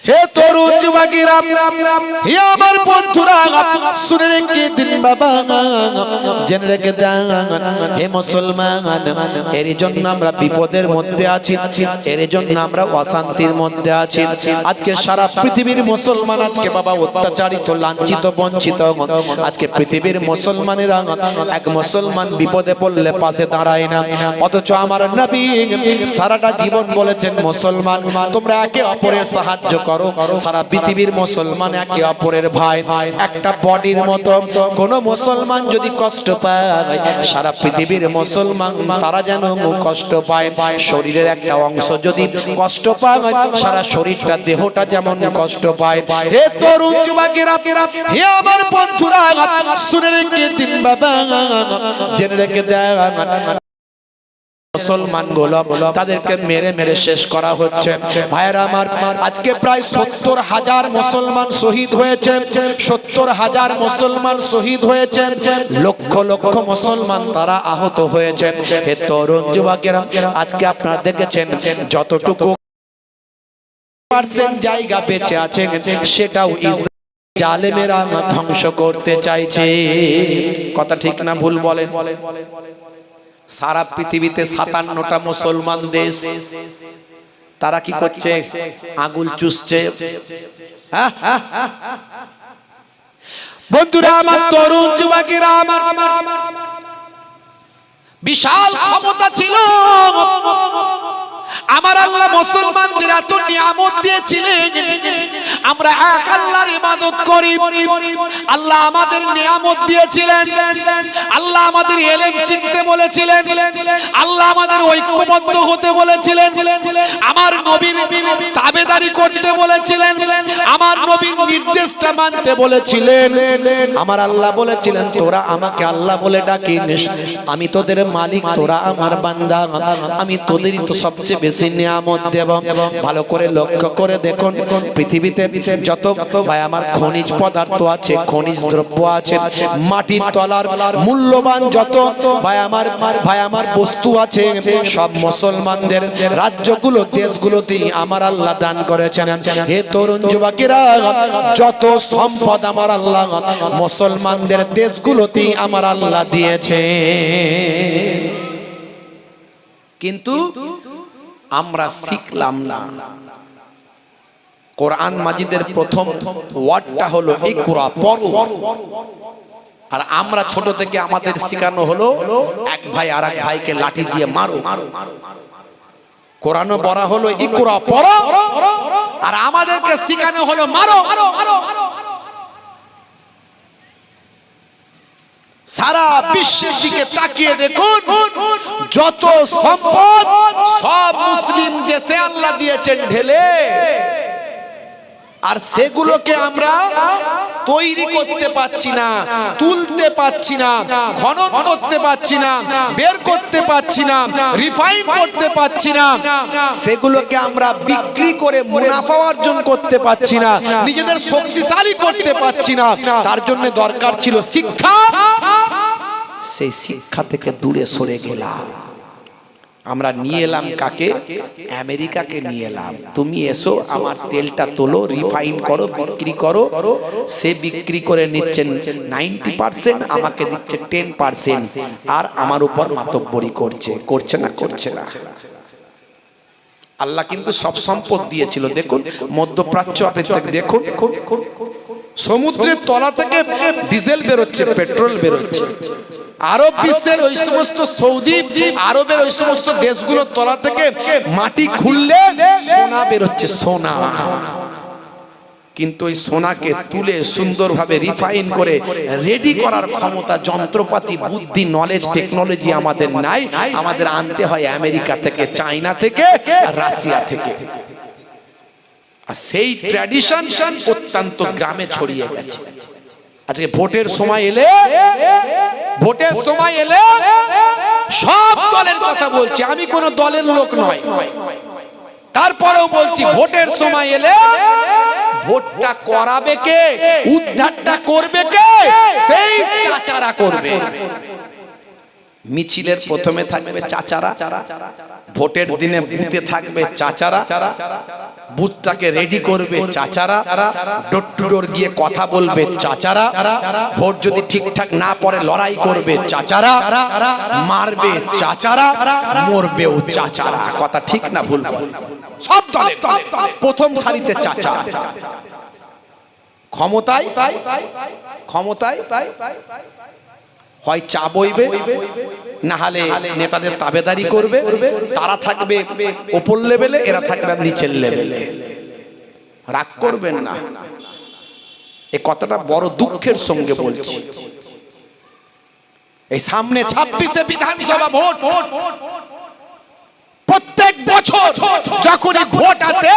হে তরুণ যুবকেরা, হে আমার বন্ধুরা, শুনে রেখে দিন বাবা, জেনে রেখে দেন হে মুসলমান, এর জন্য আমরা বিপদের মধ্যে আছি, এর জন্য আমরা অশান্তির মধ্যে আছি। আজকে সারা পৃথিবীর মুসলমান আজকে বাবা অত্যাচারিত, লাঞ্ছিত, বঞ্চিত। আজকে পৃথিবীর মুসলমানেরা এক মুসলমান বিপদে পড়লে পাশে দাঁড়ায় না, অথচ আমার নবী সারাটা জীবন বলেছেন মুসলমান তোমরা একে অপরের সাহায্য করো। সারা পৃথিবীর মুসলমান একে অপরের ভাই। একটা বডির মতো কোন মুসলমান যদি কষ্ট পায়, সারা পৃথিবীর মুসলমান তারা যেন কষ্ট পায়। শরীরের একটা অংশ যদি কষ্ট পায়, সারা শরীরটা দেহটা যেমন কষ্ট পায়। হে তরুণ যুবকেরা, হে আমার বন্ধুরা, শুনে রেখে দিন বাবা, জেনে রেখে দেন মুসলমানগুলো তাদেরকে মেরে মেরে শেষ করা হচ্ছে। ভাইরা আমার, আজকে প্রায় ৭০,০০০ মুসলমান শহীদ হয়েছে, ৭০,০০০ মুসলমান শহীদ হয়েছে, লক্ষ লক্ষ মুসলমান তারা আহত হয়েছে। হে তরুণ যুবকেরা, আজকে আপনারা দেখেছেন যতটুকু পার্সেন্ট জায়গা বেঁচে আছে সেটাও জালেমেরা ধ্বংস করতে চাইছে। কথা ঠিক না ভুল বলেন? সারা পৃথিবীতে ৫৭টা মুসলমান দেশ, তারা কি করছে? আগুল চুষছে। বন্ধুরা আমার, তরুণ যুবকেরা আমার, বিশাল ক্ষমতা ছিল আমার আল্লাহ মুসলমানদের এত নিয়ামত দিয়েছিলেন। আমরা এক আল্লাহর ইবাদত করি, আল্লাহ আমাদের নিয়ামত দিয়েছিলেন, আল্লাহ আমাদের ইলম শিখতে বলেছিলেন, আল্লাহ আমাদের ঐক্যবদ্ধ হতে বলেছিলেন, আমার নবীর তাবেদারি করতে বলেছিলেন, আমার নবীর নির্দেশটা মানতে বলেছিলেন। আমার আল্লাহ বলেছিলেন তোরা আমাকে আল্লাহ বলে ডাকিস, আমি তোদের মালিক, তোরা আমার বান্দা, আমি তোদেরই তো সবচেয়ে বেশি নিয়ামত দেব। ভালো করে লক্ষ্য করে দেখুন, পৃথিবীতে যত ভাই আমার খনিজ পদার্থ আছে, খনিজ দ্রব্য আছে, মাটির তলার মূল্যবান যত ভাই আমার বস্তু আছে, সব মুসলমানদের রাজ্যগুলো, দেশগুলোতেই আমার আল্লাহ দান করেছেন। হে তরুণ যুবকেরা, যত সম্পদ আমার আল্লাহ মুসলমানদের দেশগুলোতেই আমার আল্লাহ দিয়েছে। কিন্তু আমরা শিখলাম না। কোরআন মাজিদের প্রথম ওয়ার্ডটা হলো ইকরা, পড়ো। আর আমরা ছোট থেকে আমাদের শেখানো হলো এক ভাই আর এক ভাইকে লাঠি দিয়ে মারো। কোরআনও পড়া হলো ইকরা, পড়ো, আর আমাদেরকে শেখানো হলো মারো। সারা বিশ্বের দিকে তাকিয়ে দেখুন, যত সম্পদ সব মুসলিম দেশে আল্লাহ দিয়েছেন ঢেলে, আর সেগুলোকে আমরা তৈরি করতে পারছি না, তুলতে পারছি না, খনন করতে পারছি না, বের করতে পারছি না, রিফাইন করতে পারছি না, সেগুলোকে আমরা বিক্রি করে মুনাফা অর্জন করতে পারছি না, নিজেদের শক্তিশালী করতে পারছি না। তার জন্য দরকার ছিল শিক্ষা। সেই শিক্ষা থেকে দূরে সরে গেলাম। আমরা নিয়ে এলাম কাকে? আমেরিকাকে নিয়ে এলাম। তুমি এসো, আমার তেলটা তোলো, রিফাইন করো, বিক্রি করো। সে বিক্রি করে নিচ্ছেন 90%, আমাকে দিচ্ছে 10%, আর আমার উপর মাতব্বরি করছে। করছে না? করছে না। আল্লাহ কিন্তু সব সম্পদ দিয়েছিল। দেখুন মধ্যপ্রাচ্য, আপনি দেখুন সমুদ্রের তলা থেকে ডিজেল বেরোচ্ছে, পেট্রোল বেরোচ্ছে। আরব বিশ্বের ওই সমস্ত সৌদি আরবের ওই সমস্ত দেশগুলোর তলা থেকে মাটি খুললে সোনা বেরোচ্ছে, সোনা। কিন্তু ওই সোনাকে তুলে সুন্দরভাবে রিফাইন করে রেডি করার ক্ষমতা, যন্ত্রপাতি, বুদ্ধি, নলেজ, টেকনোলজি আমাদের নাই। আমাদের আনতে হয় আমেরিকা থেকে, চায়না থেকে, রাশিয়া থেকে। আর সেই ট্র্যাডিশন অত্যন্ত গ্রামে ছড়িয়ে গেছে। আজকে ভোটের সময় এলে সব দলের কথা বলছি, আমি কোন দলের লোক নয়, তারপরেও বলছি ভোটের সময় এলে ভোটটা করাবে কে, উদ্ধারটা করবে কে? সেই চাচারা করবে। মিছিলের প্রথমে থাকবে চাচারা, ভোটের দিনে বুথে থাকবে চাচারা, বুথটাকে রেডি করবে চাচারা, ডোর টু ডোর গিয়ে কথা বলবে চাচারা, ভোট যদি ঠিকঠাক না পড়ে লড়াই করবে চাচারা, মারবে চাচারা, মরবেও চাচারা। কথা ঠিক না ভুল? সব দলের প্রথম সারিতে চাচা। ক্ষমতায় হয় চা বইবে, না হলে নেতাদের তাবেদারি করবে। তারা থাকবে উপর লেভেলে, এরা থাকবে নিচের লেভেলে। রাগ করবেন না, এই কথাটা বড় দুঃখের সঙ্গে বলছি। এই সামনে 26শে বিধানসভা ভোট, প্রত্যেক বছর যখনই ভোট আসে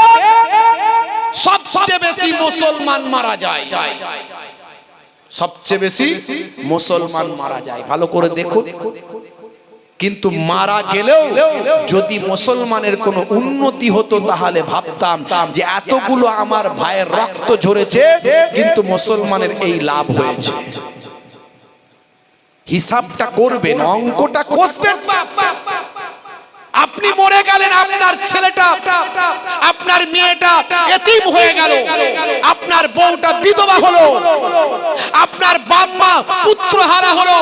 সবচেয়ে বেশি মুসলমান মারা যায়, সবচেয়ে বেশি মুসলমান মারা যায়। ভালো করে দেখুন। কিন্তু মারা গেলেও যদি মুসলমানের কোনো উন্নতি হতো তাহলে ভাবতাম যে এতগুলো আমার ভাইয়ের রক্ত ঝরেছে কিন্তু মুসলমানের এই লাভ হয়েছে। হিসাবটা করবেন, অঙ্কটা কষবেন। আপনি মরে গেলেন, আপনার ছেলেটা, আপনার মেয়েটা এতিম হয়ে গেল, আপনার বউটা বিধবা হলো, আপনার বাম্মা পুত্রহারা হলো,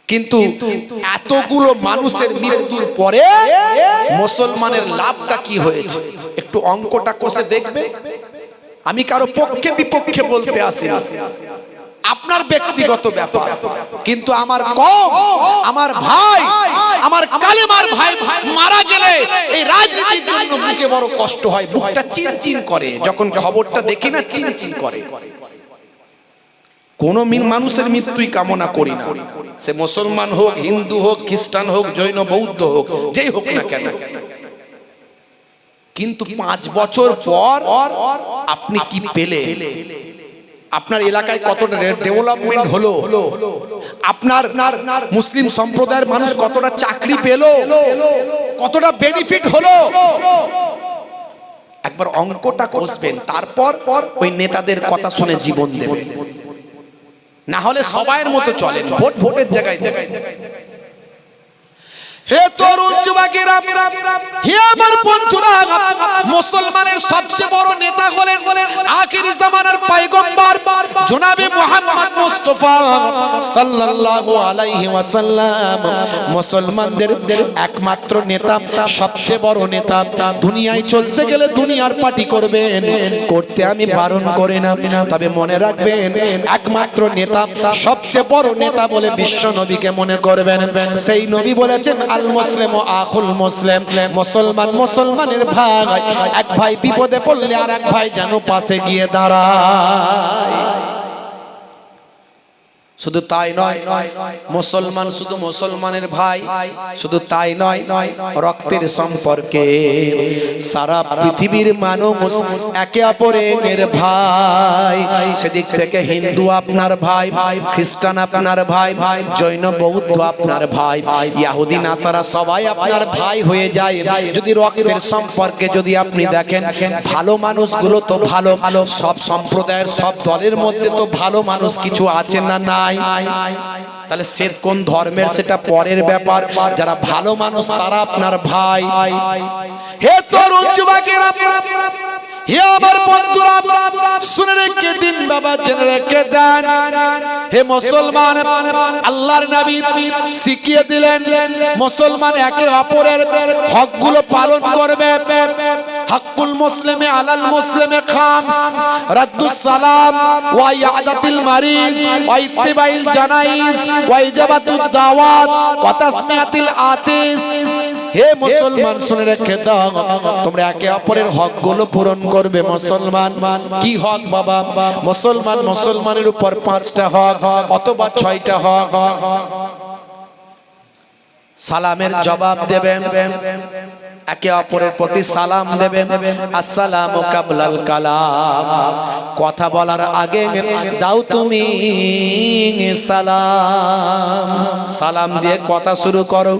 কিন্তু এতগুলো মানুষের মৃত্যুর পরে মুসলমানের লাভটা কি হয়েছে একটু অঙ্কটা কষে দেখবে। আমি কারো পক্ষে বিপক্ষে বলতে আসিনি, আপনার ব্যক্তিগত ব্যাপার, কিন্তু আমার কম, আমার ভাই, আমার কালেমার ভাই মারা গেলে এই রাজনীতির জন্য বুকে বড় কষ্ট হয়, বুকটা চিনচিন করে যখন খবরটা দেখি না, চিনচিন করে। কোন মানুষের মৃত্যুই কামনা করি না, সে মুসলমান হোক, হিন্দু হোক, খ্রিস্টান হোক, জৈন বৌদ্ধ হোক, যেই হোক না কেন। কিন্তু 5 বছর পর আপনি কি পেলে? আপনার এলাকায় কতটা ডেভেলপমেন্ট হলো? আপনার মুসলিম সম্প্রদায়ের মানুষ কতটা চাকরি পেল? কতটা বেনিফিট হলো? একবার অঙ্কটা কষবেন, তারপর ওই নেতাদের কথা শুনে জীবন দেবেন। না হলে সবাইয়ের মতো চলেন, ভোটের জায়গায় দেবেন। হে তরুণ যুবকেরা, হে আমার বন্ধুরা, মুসলমানের সবচেয়ে বড় নেতা হলেন আখিরি জামানার পয়গম্বর জনাবে মুহাম্মদ মুস্তাফা সাল্লাল্লাহু আলাইহি ওয়াসাল্লাম। মুসলমানদের একমাত্র নেতা, সবচেয়ে বড় নেতা। দুনিয়ায় চলতে গেলে দুনিয়ার পার্টি করবেন, করতে আমি বারণ করি না, তবে মনে রাখবেন একমাত্র নেতা, সবচেয়ে বড় নেতা বলে বিশ্ব নবীকে মনে করবেন। সেই নবী বলেছেন আল মুসলিম ও আখুল মুসলিম, মুসলমান মুসলমানের ভাই, এক ভাই বিপদে পড়লে আর এক ভাই যেন পাশে গিয়ে দাঁড়ায়। শুধু তাই নয়, মুসলমান শুধু মুসলমানের ভাই, শুধু তাই নয়, রক্তের সম্পর্কে সারা পৃথিবীর মানুষ একে অপরের ভাই। সেদিক থেকে হিন্দু আপনার ভাই, খ্রিস্টান আপনার ভাই, জৈন বৌদ্ধ আপনার ভাই, ইহুদি নাসারা সবাই আপনার ভাই হয়ে যায় যদি রক্তের সম্পর্কে যদি আপনি দেখেন। ভালো মানুষগুলো তো ভালো, সব সম্প্রদায়ের সব দলের মধ্যে তো ভালো মানুষ কিছু আছে না নাই? তাহলে সে কোন ধর্মের সেটা পরের ব্যাপার, যারা ভালো মানুষ তারা আপনার ভাই। হে তরুণ যুবকেরা, হে আমার বন্ধুরা, শুনে রেখে দিন বাবা, জেনে রেখে দেন। হে মুসলমান, আল্লাহর নবী শিখিয়ে দিলেন মুসলমান একে অপরের হকগুলো পালন করবে। হকুল মুসলিমে আলাল মুসলিমে খামস, রাদ্দুস সালাম ওয়া ইয়াদাতিল মারিজ ওয়া ইত্তিবাইল জানাইজ ওয়া ইজাবাতুদ দাওয়াত ওয়া তাসমিয়াতিল আতিস। হে মুসলমান, শুনে রেখে দাও, তোমরা একে অপরের হকগুলো পূরণ করবে। মুসলমান কি হক বাবা? মুসলমান মুসলমানের উপর 5টা হক অথবা 6টা হক। সালামের জবাব দেবেন, একে অপরের প্রতি সালাম দেবেন। আসসালামু কাবলাল কালাম, কথা বলার আগে দাও তুমি সালাম। সালাম দিয়ে কথা শুরু করো।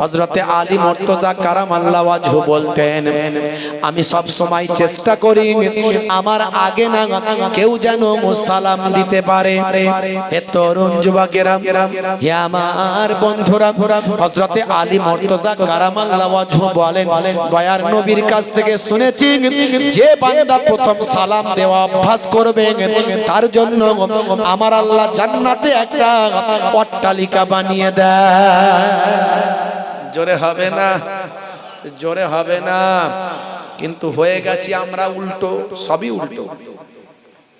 হযরতে আলী মুর্তজা কারামাল্লাহু ওয়াজহু বলতেন, আমি সব সময় চেষ্টা করি আমার আগে না কেউ যেন সালাম দিতে পারে। হে তরুণ যুবকেরা, হে আমার বন্ধুরা, হযরতে আলী মুর্তজা কারামাল্লাহু ওয়াজহু বলেন, দয়ার নবীর কাছ থেকে শুনেছি যে বান্দা প্রথম সালাম দেওয়া অভ্যাস করবে তার জন্য আমার আল্লাহ জান্নাতে একটা অট্টালিকা বানিয়ে দেয়। জোরে হবে না, জোরে হবে না। কিন্তু হয়ে গেছি আমরা উল্টো, সবই উল্টো।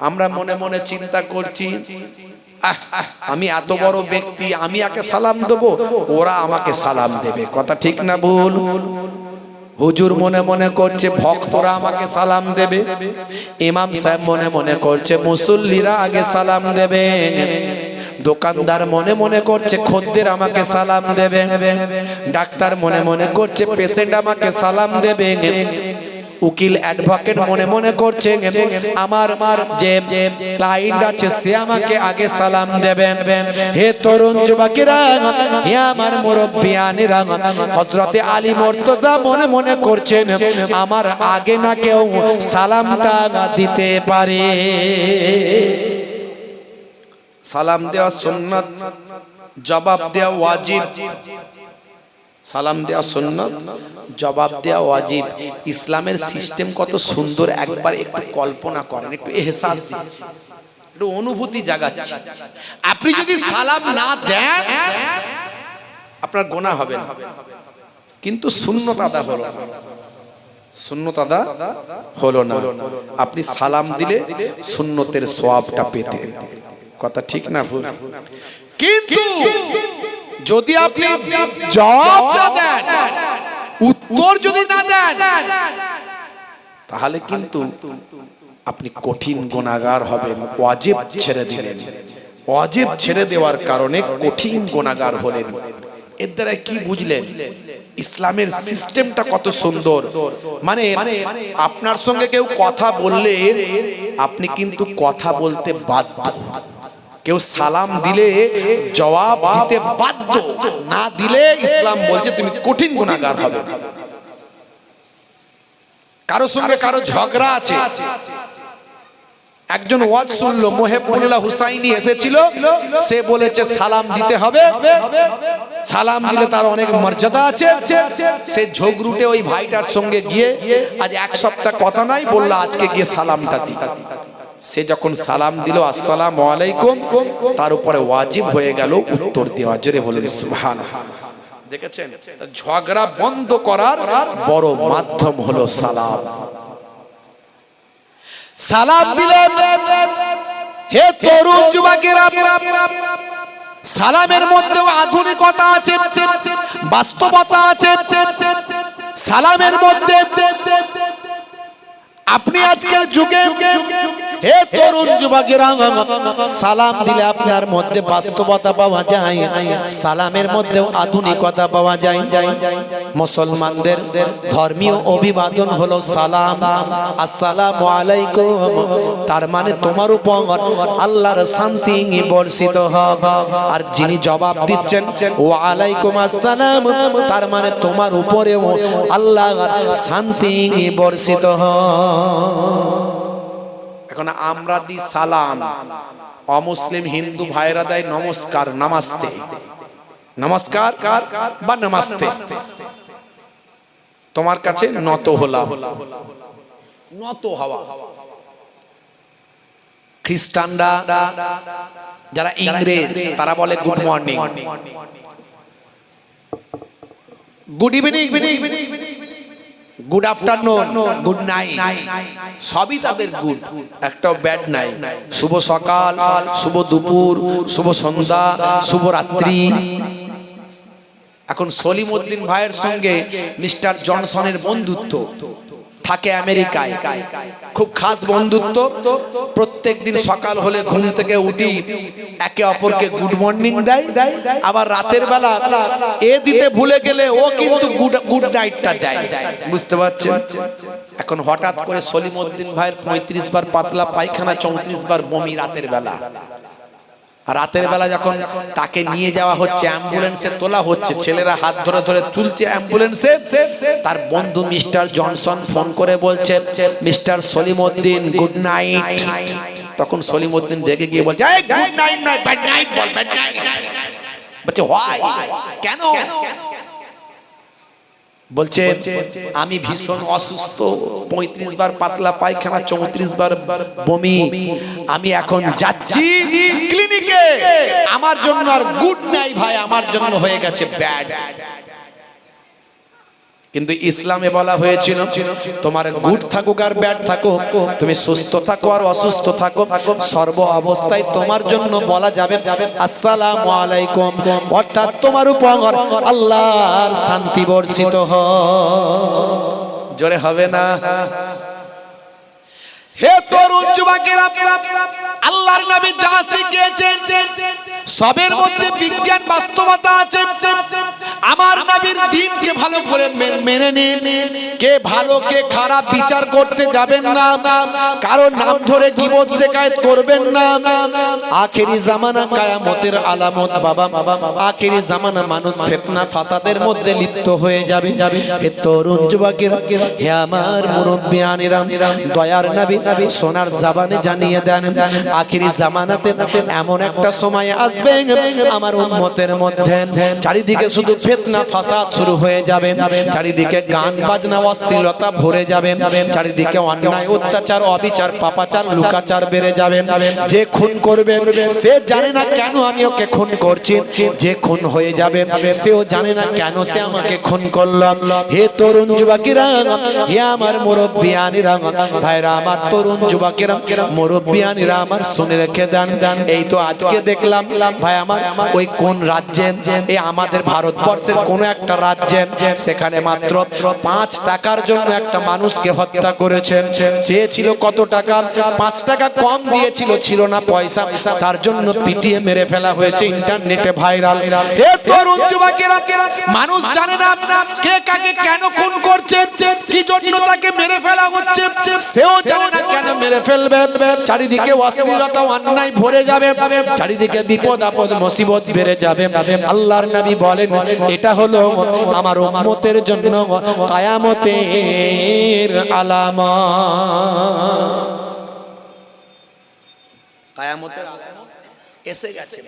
আমরা মনে মনে চিন্তা করছি, আমি এত বড় ব্যক্তি, আমি একে সালাম দেবো, ওরা আমাকে সালাম দেবে। কথা ঠিক না ভুল? হুজুর মনে মনে করছে ভক্তরা আমাকে সালাম দেবে, ইমাম সাহেব মনে মনে করছে মুসল্লিরা আগে সালাম দেবে, দোকানদার মনে মনে করছে খদ্দের আমাকে সালাম দেবে, ডাক্তার মনে মনে করছে পেশেন্ট আমাকে সালাম দেবে, উকিল অ্যাডভোকেট মনে মনে করছে আমার যে ক্লায়েন্ট আছে সে আমাকে আগে সালাম দেবে। হে তরুণ যুবকেরা, হে আমার মুরব্বিয়ানেরা, হযরতে আলী মুর্তজা মনে মনে করছেন আমার আগে না কেউ সালামটা দিতে পারে। সালাম দেওয়া সুন্নাত, জবাব দেওয়া ওয়াজিব। সালাম দেওয়া সুন্নাত, জবাব দেওয়া ওয়াজিব। ইসলামের সিস্টেম কত সুন্দর, একবার একটু কল্পনা করেন, একটু এহসাস দিন, একটু অনুভূতি জাগাচ্ছি। আপনি যদি সালাম না দেন আপনার গুনাহ হবে না, কিন্তু সুন্নত আদা হলো না, সুন্নত আদা হলো না। আপনি সালাম দিলে সুন্নতের সওয়াবটা পেতেন। কথা ঠিক না ভুল? কিন্তু যদি আপনি জবাব না দেন, উত্তর যদি না দেন, তাহলে কিন্তু আপনি কঠিন গুনাহগার হবেন। ওয়াজিব ছেড়ে দিলেন, ওয়াজিব ছেড়ে দেওয়ার কারণে কঠিন গুনাহগার হলেন। এর দ্বারা কি বুঝলেন? ইসলামের সিস্টেমটা কত সুন্দর। মানে আপনার সঙ্গে কেউ কথা বললে আপনি কিন্তু কথা বলতে বাধ্য। কেউ সালাম দিলে জবাব দিতে বাধ্য, না দিলে ইসলাম বলছে তুমি কঠিন গুনাহগার হবে। কারো সঙ্গে কারো ঝগড়া আছে, একজন ওয়াজ শুনলো, মুহিবুল্লাহ হুসাইনি এসেছিল, সে বলেছে সালাম দিতে হবে, সালাম দিলে তার অনেক মর্যাদা আছে। সে ঝগড়ুটে ওই ভাইটার সঙ্গে গিয়ে আজ এক সপ্তাহ কথা নাই, বললো আজকে গিয়ে সালামটা দি। সে যখন সালাম দিল আসসালামু আলাইকুম, তার উপরে ওয়াজিব হয়ে গেল উত্তর দেওয়া। জোরে বলুন সুবহানাল্লাহ। দেখেছেন, ঝগড়া বন্ধ করার বড় মাধ্যম হলো সালাম। সালাম দিলেন, হে তরুণ যুবকেরা, সালামের মধ্যেও আধুনিকতা আছে, বাস্তবতা আছে। সালামের মধ্যে আপনি আজকের যুগে, হে তরুণ যুবকেরা, সালাম দিলে আপনার মধ্যে বাস্তবতা পাওয়া যায়, সালামের মধ্যেও আধুনিকতা পাওয়া যায়। মুসলমানদের ধর্মীয় অভিবাদন হলো সালাম, আসসালামু আলাইকুম। তার মানে তোমার উপর আল্লাহর শান্তি বর্ষিত হোক। আর যিনি জবাব দিচ্ছেন ওয়া আলাইকুম আসসালাম, তার মানে তোমার উপরেও আল্লাহর শান্তি বর্ষিত হোক। এখন আমরা দি সালাম, অমুসলিম হিন্দু ভাইরা দেয় নমস্কার, নমস্তে, নমস্কার বা নমস্তে। তোমার কাছে নত হলাম, নত হওয়া। খ্রিস্টানরা যারা ইংরেজ তারা বলে good morning, good evening, good afternoon, good night, সবই তাদের গুড, একটাও ব্যাড নাই। শুভ সকাল, শুভ দুপুর, শুভ সন্ধ্যা, শুভ রাত্রি। এখন সলিমউদ্দিন ভাইয়ের সঙ্গে মিস্টার জনসনের বন্ধুত্ব, থাকে আমেরিকায়, খুব খাস বন্ধুত্ব। প্রত্যেকদিন সকাল হলে ঘুম থেকে উঠি একে অপরকে গুড মর্নিং দেয়, আবার রাতের বেলা এ দিতে ভুলে গেলে ও কিন্তু গুড নাইটটা দেয়। বুঝতে পারছেন? এখন হঠাৎ করে সলিমউদ্দিন ভাইয়ের 35 বার পাতলা পায়খানা, 34 বার বমি রাতের বেলা। রাতের বেলা যখন তাকে নিয়ে যাওয়া হচ্ছে, অ্যাম্বুলেন্সে তোলা হচ্ছে, ছেলেরা হাত ধরে ধরে তুলছে অ্যাম্বুলেন্সে, তার বন্ধু মিস্টার জনসন ফোন করে বলছে মিস্টার সলিমউদ্দিন গুড নাইট। তখন সলিমউদ্দিন রেগে গিয়ে বলছে এই গুড নাইট নয়, ব্যাড নাইট বল, ব্যাড নাইট। বলছে হোয়াই, কেন? বলছে আমি ভীষণ অসুস্থ, 35 বার পাতলা পায়খানা, 34 বার বমি, আমি এখন যাচ্ছি ক্লিনিকে, আমার জন্য আর গুড নাই ভাই, আমার জন্য হয়ে গেছে ব্যাড। কিন্তু ইসলামে বলা হয়েছিল তোমার গুড থাকুক আর ব্যাড থাকুক, তুমি সুস্থ থাকো আর অসুস্থ থাকো, সর্ব অবস্থায় তোমার জন্য বলা যাবে আসসালামু আলাইকুম, অর্থাৎ তোমার উপর আল্লাহর শান্তি বর্ষিত হয়। জোরে হবে না? হে তরুণ যুবকেরা, আল্লাহর নবী যা শিখিয়েছেন সবের মধ্যে বিজ্ঞান বাস্তবতা আছে। আমার নবীর দ্বীনকে ভালো করে মেনে নিন, কে ভালো কে খারাপ বিচার করতে যাবেন না, কারো নাম ধরে গীবত শিকায়ত করবেন না। আখেরি জামানা কিয়ামতের আলামত বাবা, আখেরি জামানা মানুষ ফিতনা ফাসাদের মধ্যে লিপ্ত হয়ে যাবে। হে তরুণ যুবকেরা, হে আমার মুরব্বিয়ানেরা, দয়ার নবী সোনার জবানে জানিয়ে দেন আখেরি জামানাতে এমন একটা সময় আসবে আমার উম্মতের মধ্যে চারিদিকে শুধু ফিতনা ফাসাদ শুরু হয়ে যাবে, চারিদিকে গান বাজনা অশ্লীলতা ভরে যাবে, চারিদিকে অন্যায় অত্যাচার অবিচার পাপাচার লুকাচার বেড়ে যাবে। যে খুন করবে সে জানে না কেন আমি ওকে খুন করছি, যে খুন হয়ে যাবে সেও জানে না কেন সে আমাকে খুন করলাম। হে তরুণ যুবকেরা, হে আমার মুরব্বিয়ানেরা, ভাইরা আমার তরুণ যুবকেরা মুরব্বিয়ানেরা আমার শুনে রেখে দেন। এই তো আজকে দেখলাম ভাই আমার ওই কোন রাজ্যে, এই আমাদের ভারতবর্ষের কোন একটা রাজ্যে, সেখানে মাত্র 5 টাকার জন্য একটা মানুষকে হত্যা করেছেন। চেয়েছিল কত টাকা? 5 টাকা কম দিয়েছিল, ছিল না পয়সা, তার জন্য পিটিয়ে মেরে ফেলা হয়েছে, ইন্টারনেটে ভাইরাল। হে তরুণ যুবকেরা, মানুষ জানে না কে কাকে কেন খুন করছে, কি জন্য তাকে মেরে ফেলা হচ্ছে, সেও জানে না কেন মেরে ফেলবে। চারিদিকে অশ্লীলতা অন্যায় ভরে যাবে, চারিদিকে বিপদ আপদ মুসিবত বেড়ে যাবে। আল্লাহর নবী বলেন এটা হলো আমার উম্মতের জন্য কিয়ামতের আলামত। কিয়ামতের আলামত এসে গেছে।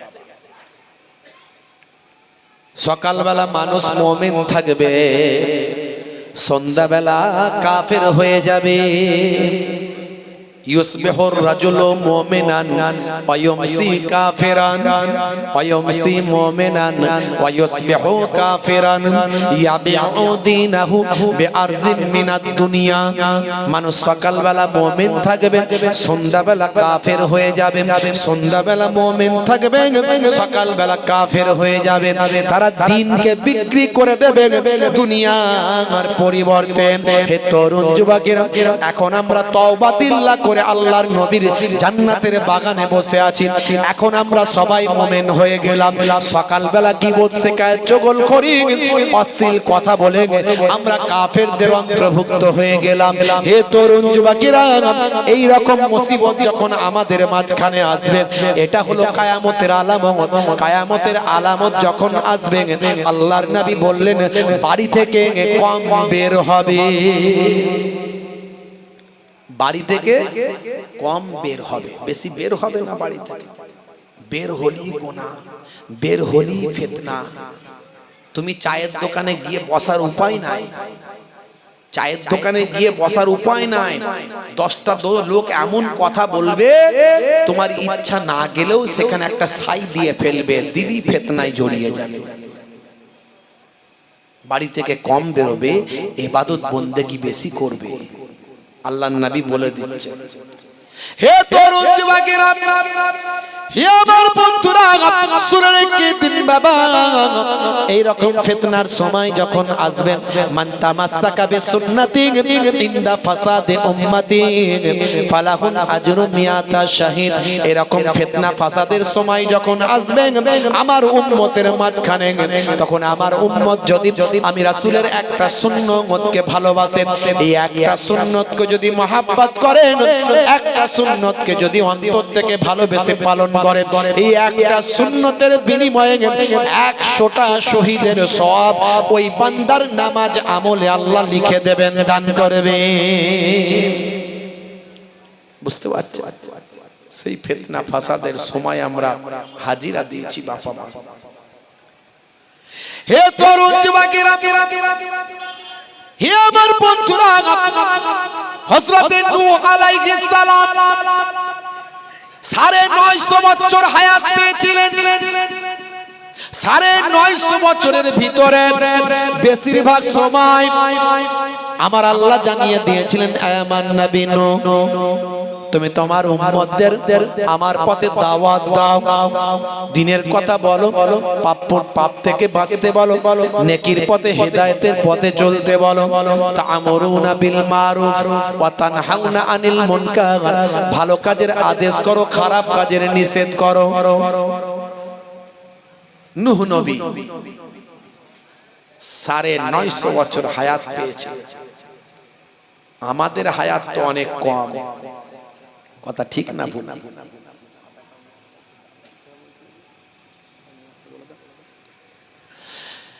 সকালবেলা মানুষ মুমিন থাকবে, সন্ধ্যাবেলা কাফের হয়ে যাবে। ইউসবিহুর রাজুলু মুমিনান ওয়া ইউমসি কাফিরান ওয়া ইউমসি মুমিনান ওয়া ইউসবিহু কাফিরান ইয়াবিউ দীনাহু বিআরজিম মিনাদ দুনিয়া। মানুষ সকালবেলা মুমিন থাকবে, সন্ধ্যাবেলা কাফের হয়ে যাবে, সন্ধ্যাবেলা মুমিন থাকবে, সকালবেলা কাফের হয়ে যাবে। তারা দ্বীনকে বিক্রি করে দেবে দুনিয়ার পরিবর্তে। হে তরুণ যুবকেরা, এখন আমরা তওবাতিল্লাহ করে আল্লাহর নবীর জান্নাতের বাগানে বসে আছি। এখন আমরা সবাই মুমিন হয়ে গেলাম, সকালবেলা গীবত শিকায়ত চগলখড়ি অশ্লীল কথা বলে আমরা কাফেরদের অন্তর্ভুক্ত হয়ে গেলাম। হে তরুণ যুবকেরা, এই রকম মুসিবত যখন আমাদের মাঝখানে আসবে, এটা হলো কিয়ামতের আলামত। কিয়ামতের আলামত যখন আসবে, আল্লাহর নবী বললেন বাড়ি থেকে কম বের হবে, বাড়ি থেকে কম বের হবে, বেশি বের হবে না। বাড়ি থেকে বের হলি গুনাহ, বের হলি ফিতনা। তুমি চায়ের দোকানে গিয়ে বসার উপায় নাই, চায়ের দোকানে গিয়ে বসার উপায় নাই, 10টা লোক এমন কথা বলবে তোমার ইচ্ছা না গেলেও সেখানে একটা ছাই দিয়ে ফেলবে, দিদি ফিতনায় জড়িয়ে যাবে। বাড়ি থেকে কম বেরোবে, ইবাদত বন্দেগী বেশি করবে। আল্লাহর নবী বলে দিচ্ছে। হে তরুণ যুবকেরা, হে আমার বন্ধুরা, শুনে রেখে দিন বাবা, এই রকম ফিতনার সময় যখন আসবে, মান তামাসসাকা বিসুন্নতি ইনদা ফাসাদে উম্মতি ফালাহুন আজরু মিয়াতা শাহিদ। এরকম ফিতনা ফাসাদের সময় যখন আসবে আমার উম্মতের মাঝখানে, তখন আমার উম্মত যদি আমি রাসূলের একটা সুন্নতকে ভালোবাসে, এই একটা সুন্নতকে যদি মহব্বত করেন, একটা সুন্নতকে যদি অন্তর থেকে ভালোবেসে পালন করে, এই একটা সুন্নতের বিনিময়ে 100টা শহীদের সওয়াব ওই বান্দার নামাজ আমলে আল্লাহ লিখে দেবেন, দান করবে। বুঝতে পারছেন? সেই ফিতনা ফাসাদের সময় আমরা হাজিরা দিয়েছি বাবা মা। হে তরুণ যুবকেরা, হে আমার বন্ধুরা, হযরতে নূহ আলাইহিস সালাম 950 বছর হায়াত পেয়েছিলেন। 950 বছরের ভিতরে বেশিরভাগ সময় আমার আল্লাহ জানিয়ে দিয়েছিলেন, আমার নবী নূহ, তুমি তোমার উম্মতদের আমার পথে দাওয়াত দাও, দ্বীনের কথা বলো, পাপ থেকে বাঁচতে বলো, নেকির পথে হেদায়েতের পথে চলতে বলো। তা'মুরুনা বিল মারুফ ওয়া তানহাউনা আনিল মুনকার, ভালো কাজের আদেশ করো, খারাপ কাজের নিষেধ করো। নূহ নবী 950 বছর হায়াত পেয়েছে। আমাদের হায়াত তো অনেক কম, কথা ঠিক না ভুল?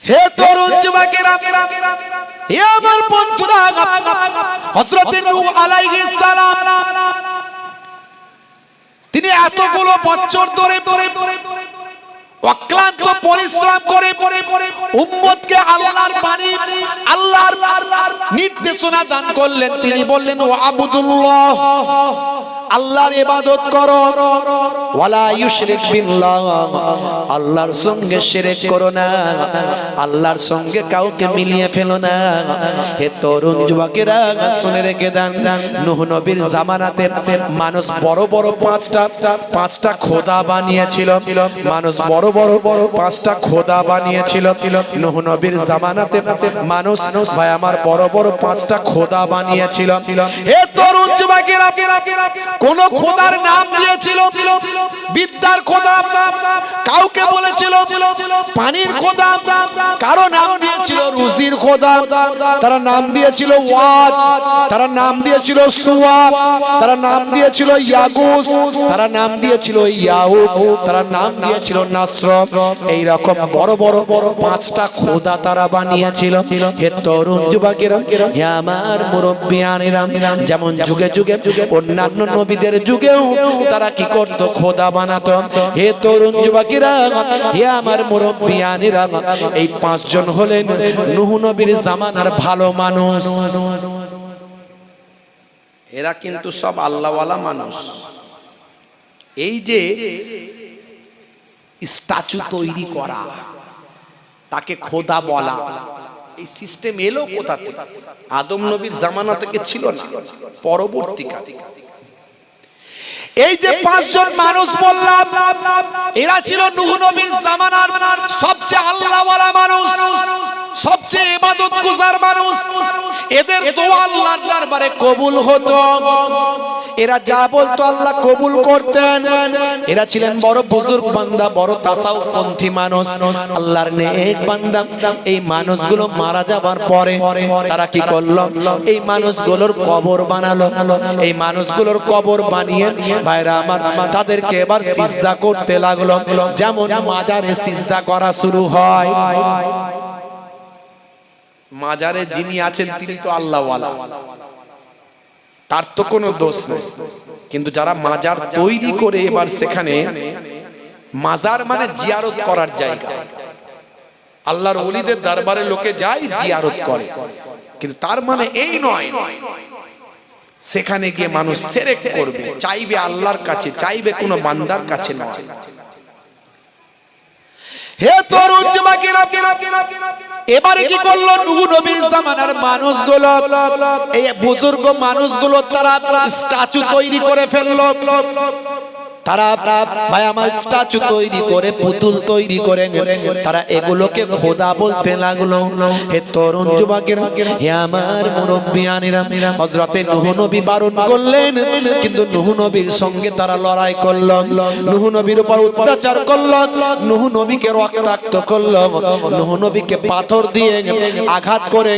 হে তরুণ যুবকেরা, হে আমার বন্ধুরা, হযরতে নূহ আলাইহিস সালাম তিনি এতগুলো বছর ধরে অক্লান্ত পরিশ্রম করে উম্মতকে আল্লাহর বাণী, আল্লাহর নির্দেশনা দান করলেন। তিনি বললেন, ওয়াবুদুল্লাহ, আল্লাহর ইবাদত করো, ওয়ালা ইউশরিক বিল্লাহ, আল্লাহর সঙ্গে শিরক করো না, আল্লাহর সঙ্গে কাউকে মিলিয়ে ফেলো না। হে তরুণ যুবকেরা, শুনে রেখে দেন, নূহ নবীর জামানাতে মানুষ বড় বড় পাঁচটা খোদা বানিয়েছিল। মানুষ বড় বড় 5টা খোদা বানিয়েছিল। নূহ নবীর জামানাতে মানুষ, ভাই আমার, বড় বড় 5টা খোদা বানিয়েছিল। হে তরুণ যুবকেরা, কোন খোদার নাম দিয়েছিল বিদ্যার খোদা, কাউকে বলেছিল পানির খোদা, কারো নাম দিয়েছিল রুজির খোদা, তারা নাম দিয়েছিল ওয়াদ, তারা নাম দিয়েছিল সুয়া, তারা নাম দিয়েছিল ইয়াগুস, তারা নাম দিয়েছিল ইয়াউক, তারা নাম দিয়েছিল নাসর। এই রকম বড় বড় 5টা খোদা তারা বানিয়েছিল। হে তরুণ যুবকেরা, হে আমার মুরব্বিয়ানেরা, যেমন যুগে যুগে অন্যান্য নবীদের যুগেও তারা কি করত? খোদা বানাতো। হে তরুণ যুবকেরা, হে আমার মুরব্বিয়ানেরা, এই 5 জন হলেন নূহ নবীর জামানার ভালো মানুষ। এরা কিন্তু সব আল্লাহওয়ালা মানুষ। এই যে স্ট্যাচু তৈরি করা, তাকে খোদা বলা, এই সিস্টেম এলো কোথা থেকে? আদম নবীর জামানা থেকে ছিল না, পরবর্তীকালে। এই যে 5 জন মানুষ বললাম, এরা ছিল নূহ নবীর জামানার সবচেয়ে আল্লাহওয়ালা মানুষ, সবচেয়ে ইবাদতগুজার মানুষ। এদের দোয়া আল্লাহর দরবারে কবুল হতো। এরা যা বলতো আল্লাহ কবুল করতেন। এরা ছিলেন বড় বুজুর্গ বান্দা, বড় তাসাউফপন্থী মানুষ, আল্লাহর নেক বান্দা। এই মানুষগুলো মারা যাবার পরে তারা কি করলো? এই মানুষগুলোর কবর বানালো। এই মানুষগুলোর কবর বানিয়ে, ভাইরা আমার, তাদেরকে এবার সিজদা করতে লাগলো। যেমন মাজারে সিজদা করা শুরু হয়। মাজারে যিনি আছেন তিনি তো আল্লাহওয়ালা, তার তো কোনো দোষ নেই। কিন্তু যারা মাজার তৈরি করে এবার সেখানে, মাজার মানে জিয়ারত করার জায়গা, আল্লাহর ওলিদের দরবারে লোকে যায় জিয়ারত করে, কিন্তু তার মানে এই নয় সেখানে গিয়ে মানুষ শিরক করবে, চাইবে আল্লাহর কাছে, চাইবে কোনো বান্দার কাছে নয়। হে তরুণ যুবকেরা, এবারে কি করলো? নূহ নবীর জামানার মানুষগুলো, এই বুজুর্গ মানুষগুলো, তারা স্ট্যাচু তৈরি করে ফেললো। তারা, ভাই আমার, স্ট্যাচু তৈরি করে, পুতুল তৈরি করে, তারা এগুলোকে খোদা বলতে লাগলো। হে তরুণ যুবকেরা, হে আমার মুরব্বিয়ানেরা, হযরতে নূহ নবী বারণ করলেন, কিন্তু নূহ নবীর সঙ্গে তারা লড়াই করলো, নূহ নবীর উপর অত্যাচার করলো, নূহ নবীকে রক্তাক্ত করলো, নূহ নবীকে পাথর দিয়ে আঘাত করে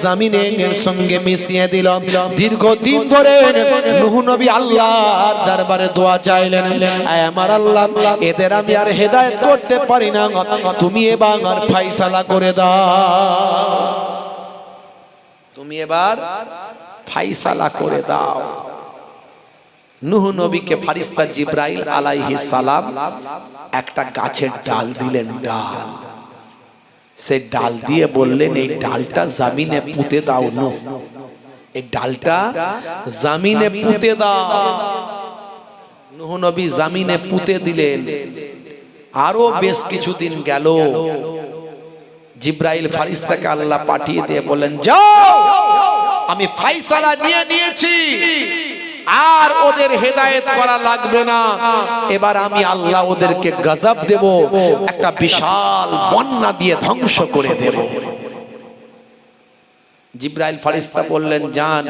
জমিনের সঙ্গে মিশিয়ে দিল। দীর্ঘদিন ধরে নূহ নবী আল্লাহর দরবারে দোয়া চাইলেন, আয় আমার আল্লাহ, এদের আমি আর হেদায়েত করতে পারি না, তুমি এবার ফয়সালা করে দাও, তুমি এবার ফয়সালা করে দাও। নূহ নবীকে ফেরেশতা জিবরাইল আলাইহিস সালাম একটা গাছের ডাল দিলেন, ডাল। সেই ডাল দিয়ে বললেন এই ডালটা জমিনে পুঁতে দাও। নো, এই ডালটা জমিনে পুঁতে দাও। নূহ নবী জমিনে পুঁতে দিলেন। আরো বেশ কিছুদিন গেল, জিব্রাইল ফারিস্তাকে আল্লাহ পাঠিয়ে দিয়ে বলেন, যাও, আমি ফয়সালা নিয়ে নিয়েছি, আর ওদের হেদায়েত করা লাগবে না। এবার আমি আল্লাহ ওদেরকে গজব দেব, একটা বিশাল বন্যা দিয়ে ধ্বংস করে দেব। জিব্রাইল ফারিস্তা বললেন, যান,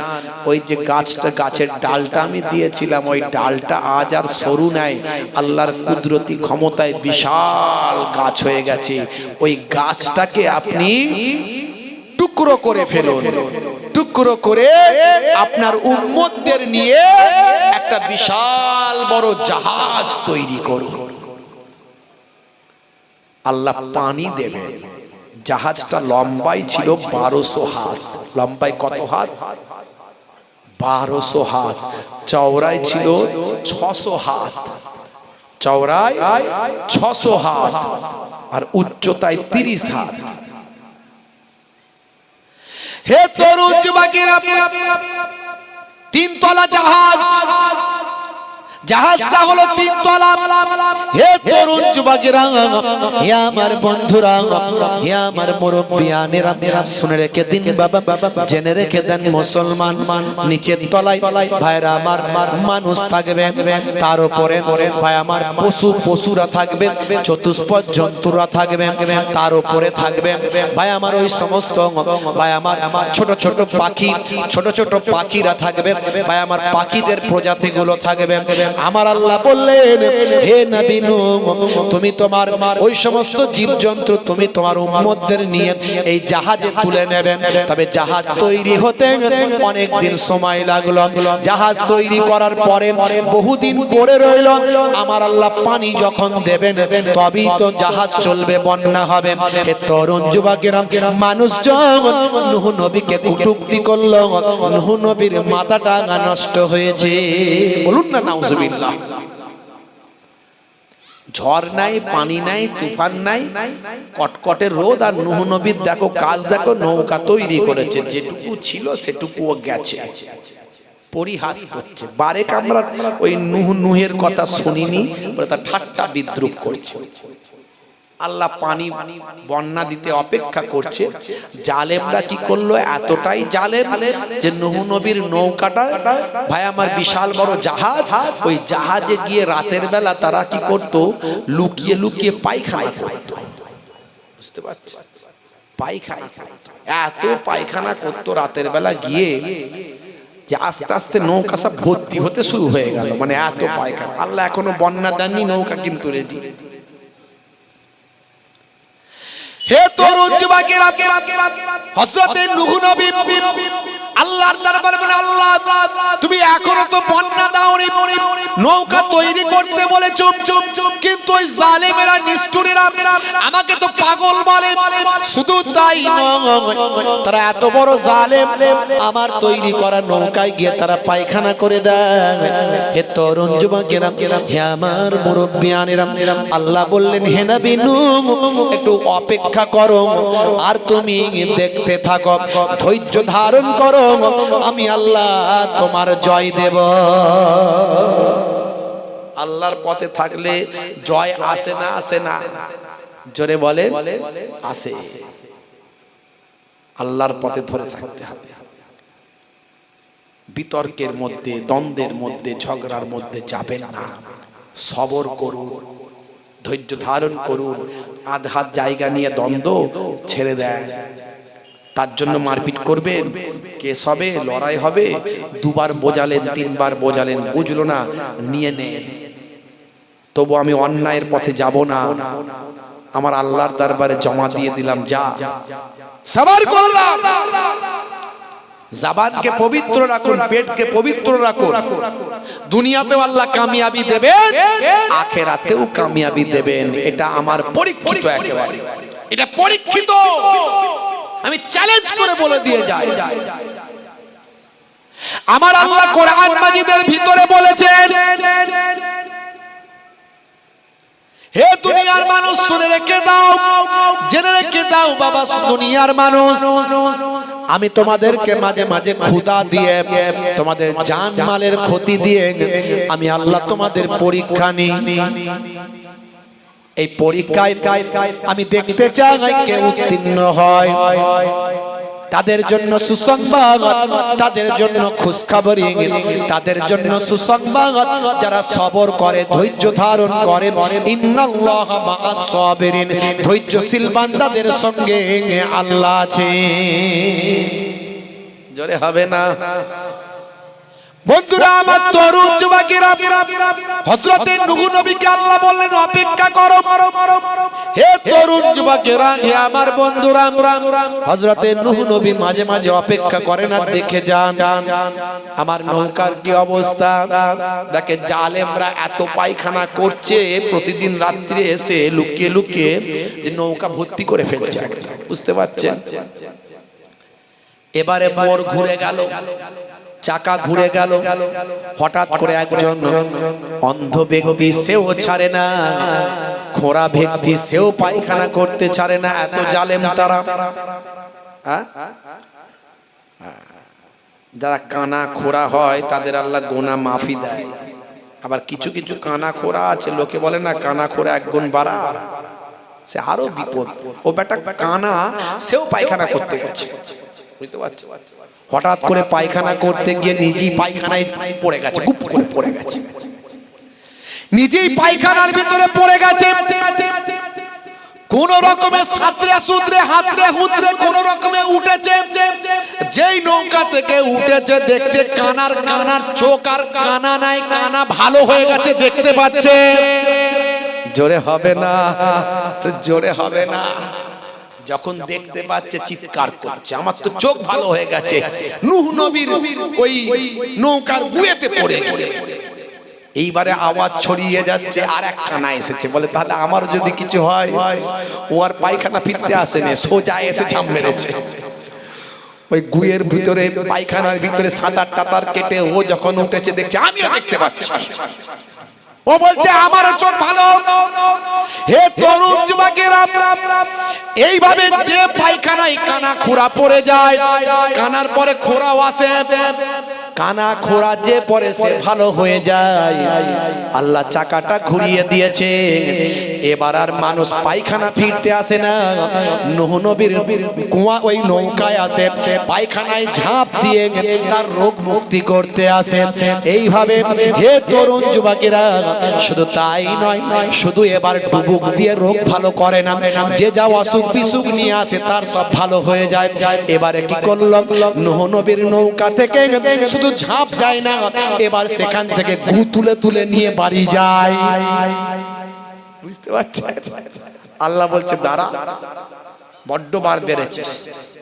ওই যে গাছটা, গাছের ডালটা আমি দিয়েছিলাম, ওই ডালটা আজ আর সরু নাই, আল্লাহর কুদরতি ক্ষমতায় বিশাল গাছ হয়ে গেছে। ওই গাছটাকে আপনি টুকরো করে ফেলুন, টুকরো করে আপনার উম্মতদের নিয়ে একটা বিশাল বড় জাহাজ তৈরি করুন। আল্লাহ পানি দেবেন। জাহাজটা লম্বাই ছিল 1200 হাত। লম্বাই কত হাত? 1200 হাত। চওড়ায় ছিল 600 হাত। চওড়ায় 600 হাত আর উচ্চতায় 30 হাত। হে তরুণ যুবকেরা, 3 তলা জাহাজ, জাহাজটা হলো 3 তলা। হে তরুণ যুবকেরা, হে আমার বন্ধুরা, হে আমার মুরব্বিয়ানেরা, শুনে রেখে দিন বাবা, জেনে রেখে দেন মুসলমান, নিচের তলায় ভাইরা আমার মানুষ থাকবে, তার উপরে ভাই আমার পশুরা থাকবে, চতুষ্পদ জন্তুরা থাকবে, তার উপরে থাকবে ভাই আমার ওই সমস্ত ভাই আমার ছোট ছোট পাখি, ছোট ছোট পাখিরা থাকবে ভাই আমার, পাখিদের প্রজাতিগুলো থাকবে। আমার আল্লাহ বললেন, হে নবী নূহ, তুমি তোমার ওই সমস্ত জীবজন্তু তুমি তোমার উম্মতদের নিয়ে এই জাহাজে তুলে নেবে। তবে জাহাজ তৈরি হতে অনেক দিন সময় লাগলো। জাহাজ তৈরি করার পরে বহুদিন পরে রইল। আমার আল্লাহ পানি যখন দেবেন তবেই তো জাহাজ চলবে, বন্যা হবে। হে তরুণ যুবকেরা, মানুষ যখন নূহ নবীকে কটূক্তি করলো, নূহ নবীর মাথাটা নষ্ট হয়েছে। বলুন না নাউজুবিল্লাহ। ঝড় নাই, পানি নাই, তুফান নাই, কটকটে রোদ, আর নূহ নবীর দেখো কাজ, দেখো নৌকা তৈরি করেছে, যেটুকু ছিল সেটুকুও গেছে। পরিহাস করছে, বারেক আমরা ওই নূহের কথা শুনিনি বলে তার ঠাট্টা বিদ্রুপ করছে। আল্লাহ পানি বন্যা দিতে অপেক্ষা করছে। জালেমরা কি করলো? এতটাই জালেম যে নূহ নবীর নৌকাটা ভাই আমার বিশাল বড় জাহাজ, ওই জাহাজে গিয়ে রাতের বেলা তারা কি করত? লুকিয়ে লুকিয়ে পায়খানা করত। বুঝতে পারছি? পায়খানা, এত পায়খানা করত রাতের বেলা গিয়ে যে আস্তে আস্তে নৌকা সব ভর্তি হতে শুরু হয়ে গেল। মানে এত পায়খানা। আল্লাহ এখনো বন্যা দেননি, নৌকা কিন্তু রেডি। হে তরুণ যুবকেরা, হযরতে নূহ নবী আল্লাহর দরবারে বলে, আল্লাহ তুমি এখনো তো বন্যা দাওনি, নৌকা তৈরি করতে বলেছো, কিন্তু ওই জালেমেরা, নিষ্ঠুরেরা আমাকে তো পাগল বলে। শুধু তাই নয়, তারা এত বড় জালেম, আমার তৈরি করা নৌকায় গিয়ে তারা পায়খানা করে দেয়। হে তরুণ যুবকেরা, হে আমার মুরব্বিয়ানেরা, আল্লাহ বললেন, হে নবী নূহ, একটু অপেক্ষা করো আর তুমি দেখতে থাকো, ধৈর্য ধারণ করো, আমি আল্লাহ তোমার জয় দেব। আল্লাহর পথে থাকলে জয় আসে না? আসে না? জোরে বলে, আসে। আল্লাহর পথে ধরে থাকতে হবে। বিতর্কের মধ্যে, দ্বন্দ্বের মধ্যে, ঝগড়ার মধ্যে যাবেন না। সবর করুন, ধৈর্য ধারণ করুন। আধ জায়গা নিয়ে দ্বন্দ্ব ছেড়ে দেয়। তার জন্য মারপিট করবেন, কেস হবে, লড়াই হবে। 2 বার বোঝালেন, 3 বার বোঝালেন, বুঝলো না, নিয়ে নে। তবু আমি অন্যায়ের পথে যাব না, আমার আল্লাহর দরবারে জমা দিয়ে দিলাম, যা সবার করলাম। জবানকে পবিত্র রাখুন, পেটকে পবিত্র রাখুন। দুনিয়াতেও আল্লাহ কামিয়াবি দেবেন, আখিরাতেও কামিয়াবি দেবেন। এটা আমার পরীক্ষিত, একেবারে এটা পরীক্ষিত। আমি চ্যালেঞ্জ করে বলে দিয়ে যাই, আমার আল্লাহ কোরআন মাজিদের ভিতরে বলেছেন, হে দুনিয়ার মানুষ শুনে রেখে দাও, জেনে রেখে দাও বাবা দুনিয়ার মানুষ, আমি তোমাদেরকে মাঝে মাঝে ক্ষুধা দিয়ে, তোমাদের জান মালের ক্ষতি দিয়ে আমি আল্লাহ তোমাদের পরীক্ষা নিই। এই পরীক্ষায় আমি দেখতে চাই কে উত্তীর্ণ হয়। তাদের জন্য সুসংবাদ, তাদের জন্য খুশখবরি, তাদের জন্য সুসংবাদ যারা সবর করে, ধৈর্য ধারণ করে। ইন্নাল্লাহা মাআস সাবিরিন, ধৈর্যশীল বান্দাদের সঙ্গে আল্লাহ আছে। জোরে হবে না? বন্ধুরা আমার, তরুণ যুবকেরা, হযরতে নূহ নবীকে আল্লাহ বললেন অপেক্ষা করো। হে তরুণ যুবকেরা, হে আমার বন্ধুরা, হযরতে নূহ নবী মাঝে মাঝে অপেক্ষা করেন আর দেখে যান আমার নৌকার কি অবস্থা। দেখে জালেমরা এত পায়খানা করছে, প্রতিদিন রাত্রে এসে লুকিয়ে লুকিয়ে যে নৌকা ভর্তি করে ফেলছে একটা, বুঝতে পারছেন? এবারে মোড় ঘুরে গেল, চাকা ঘুরে গেল, হঠাৎ করে একজন অন্ধ ব্যক্তি, সেও ছাড়ে না, খোঁড়া ব্যক্তি, সেও পায়খানা করতে ছাড়ে না। এত জালেম তারা। যারা কানা খোঁড়া হয় তাদের আল্লাহ গোনা মাফি দেয়। আবার কিছু কিছু কানা খোঁড়া আছে, লোকে বলে না কানা খোঁড়া এক গুণ বাড়া, সে আরো বিপদ। ও বেটা কানা, সেও পায়খানা করতে গেছে, বুঝতে পারছো? হঠাৎ করে পায়খানা করতে গিয়ে নিজেই পায়খানায় পড়ে গেছে, গুপ করে পড়ে গেছে, নিজেই পায়খানার ভিতরে পড়ে গেছে। কোন রকমে সাঁতরে সুতরে হাতরে হুতরে কোন রকমে উঠেছে। যেই নৌকা থেকে উঠেছে দেখছে কানার চোখ আর কানা নাই, কানা ভালো হয়ে গেছে, দেখতে পাচ্ছে। জোরে হবে না? জোরে হবে না? যখন দেখতে পাচ্ছে চিৎকার করছে, আমার তো চোখ ভালো হয়ে গেছে। নূহ নবীর ওই নৌকার গুয়েতে পড়ে গেল। এইবারে আওয়াজ ছড়িয়ে যাচ্ছে, আর এক কানা এসেছে, বলে তাহলে আমার যদি কিছু হয়। ও আর পায়খানা ফিরতে আসেনি, সোজা এসে ঝাঁপ মেরেছে ওই গুয়ের ভিতরে, পায়খানার ভিতরে সাঁতার টাতার কেটে ও যখন উঠেছে দেখছে আমিও দেখতে পাচ্ছি। ও বলছে আমারও চোখ ভালো। হে তরুণ যুবকেরা, এইভাবে যে পায়খানায় কানা খোঁড়া পড়ে যায়, কানার পরে খোঁড়াও আসে, কানা খোঁড়া যে পরে সে ভালো হয়ে যায়। আল্লাহ চাকাটা ঘুরিয়ে দিয়েছে, এবার আর মানুষ পায়খানা ফিরতে আসে না। নূহ নবীর কুয়া ওই নৌকায় আসে, পায়খানায় ঝাঁপ দিয়ে তার রোগ মুক্তি করতে আসে। এইভাবে হে তরুণ যুবকেরা, শুধু তাই নয়, শুধু এবার ডুবুক দিয়ে রোগ ভালো করে না, যে যা অসুখ বিসুখ নিয়ে আসে তার সব ভালো হয়ে যায়। এবারে কি করলাম, নূহ নবীর নৌকা থেকে শুধু ঝাঁপ দেয় না, এবার সেখান থেকে গু তুলে তুলে নিয়ে বাড়ি যায়। বুঝতে পারছেন? আল্লাহ বলছে দাঁড়া, বড্ড বার বেড়েছিস,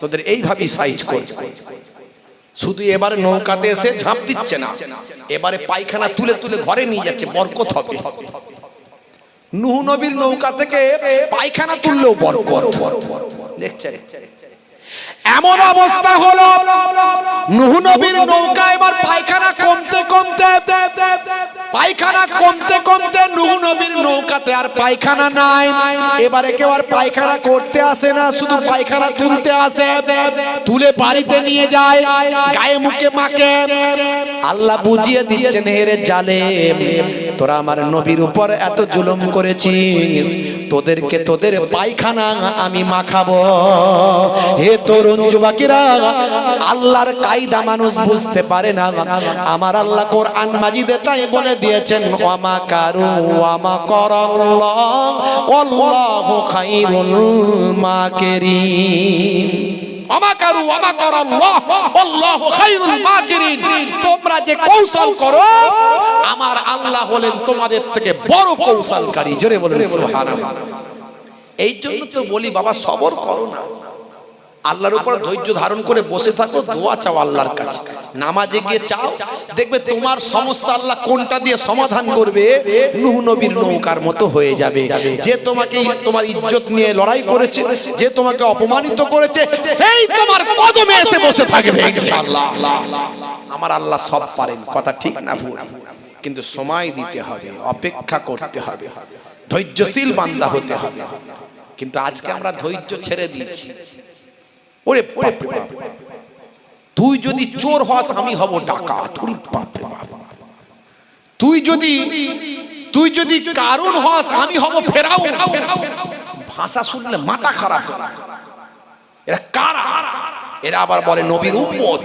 তোদের এইভাবেই সাইজ কর। শুধু এবারে নৌকাতে এসে ঝাঁপ দিচ্ছে না, এবারে পায়খানা তুলে তুলে ঘরে নিয়ে যাচ্ছে, বরকত হবে। নূহ নবীর নৌকা থেকে পায়খানা তুললেও বরকত। দেখছেন? এমন অবস্থা হলো, নূহ নবীর নৌকা এবার পায়খানা কমতে কমতে, পায়খানা কমতে কমতে নূহ নবীর নৌকাতে আর পায়খানা নাই। এবারে কেউ আর পায়খানা করতে আসে না, শুধু পায়খানা তুলতে আসে, তুলে বাড়িতে নিয়ে যায়, গায়ে মুখে মাখে। আল্লাহ বুঝিয়ে দিচ্ছেন, হেরে জালেম, তোরা আমার নবীর উপর এত জুলুম করেছিস, তোদেরকে তোদের পায়খানা আমি মাখাবো। হে তরুণ যুবকেরা, আল্লাহর কায়দা মানুষ বুঝতে পারে না। আমার আল্লাহ কোরআন মাজিদে তাই বলে দিয়েছেন, ওয়ামা কারু ওয়ামা করাল্লাহ ওয়াল্লাহু খায়রুল মাকিরিন। আমাকারু আমাকারাল্লাহ আল্লাহু খায়রুল মাকিরিন। তোমরা যে কৌশল করো, আমার আল্লাহ হলেন তোমাদের থেকে বড় কৌশলকারী। জোরে বলেন সুবহানাল্লাহ। এই জন্য তো বলি বাবা, সবর করো না, আল্লাহর উপর ধৈর্য ধারণ করে বসে থাকো, দোয়া চাও আল্লাহর কাছে, নামাজে গিয়ে চাও, দেখবে তোমার সমস্যা আল্লাহ কোনটা দিয়ে সমাধান করবে, নূহ নবীর নৌকার মতো হয়ে যাবে। যে তোমাকে তোমার ইজ্জত নিয়ে লড়াই করেছে, যে তোমাকে অপমানিত করেছে, সেই তোমার কদমে এসে বসে থাকবে ইনশাআল্লাহ। আমার আল্লাহ সব পারেন, কথা ঠিক না ভুল, কিন্তু সময় দিতে হবে, অপেক্ষা করতে হবে। ধৈর্যশীল বান্দা হতে হবে। কিন্তু আজকে আমরা ধৈর্য ছেড়ে দিয়েছি। ওরে বাপ রে বাপ, তুই যদি চোর হস আমি হব ডাকাত। ওরে বাপ রে বাপ, তুই যদি কারুন হস আমি হব ফেরাউন। ভাষা শুনলে মাথা খারাপ। এরা কারা? এরা আবার বলে নবীর উম্মত।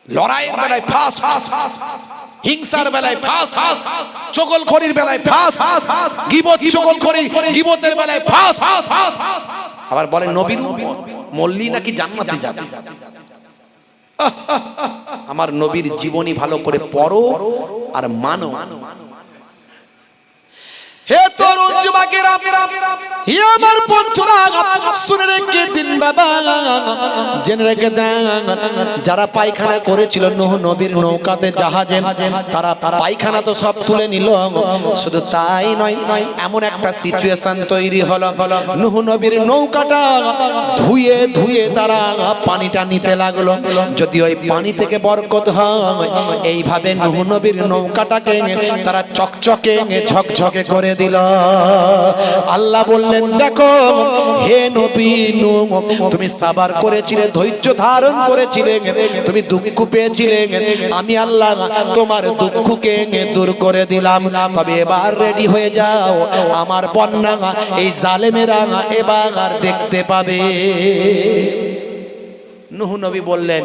লড়াইয়ের বেলায় ফাঁস, হিংসার বেলায় ফাঁস, চগলখড়ির বেলায় ফাঁস, গীবত চগলখড়ি গীবতের বেলায় ফাঁস। আবার বলে নবীর উম্মত, মল্লি নাকি জান্নাতে যাবে। আমার নবীর জীবনী ভালো করে পড়ো আর মানো। হে তরুণ যুবকেরা, হে আমার বন্ধুরা, শুনে রেখে দিন বাবা, জেনে রেখে দেন, যারা পায়খানা করেছিল নূহ নবীর নৌকাতে জাহাজে, তারা পায়খানা তো সব তুলে নিল। শুধু তাই নয়, এমন একটা সিচুয়েশন তৈরি হলো, নূহ নবীর নৌকাটা ধুয়ে ধুয়ে তারা পানিটা নিতে লাগলো। যদি ওই পানি থেকে বরকত হয়, এইভাবে নূহ নবীর নৌকাটাকে তারা চকচকে ঝকঝকে করে দিল। আল্লাহ বললেন, দেখো হে নবী নূহ, তুমি সাবার করেছিলে, ধৈর্য ধারণ করেছিলে, তুমি দুঃখ পেয়েছিলে, আমি আল্লাহ তোমার দুঃখকে দূর করে দিলাম। তবে এবার রেডি হয়ে যাও, আমার বন্যা এই জালেমেরা এবার দেখতে পাবে। নূহ নবী বললেন,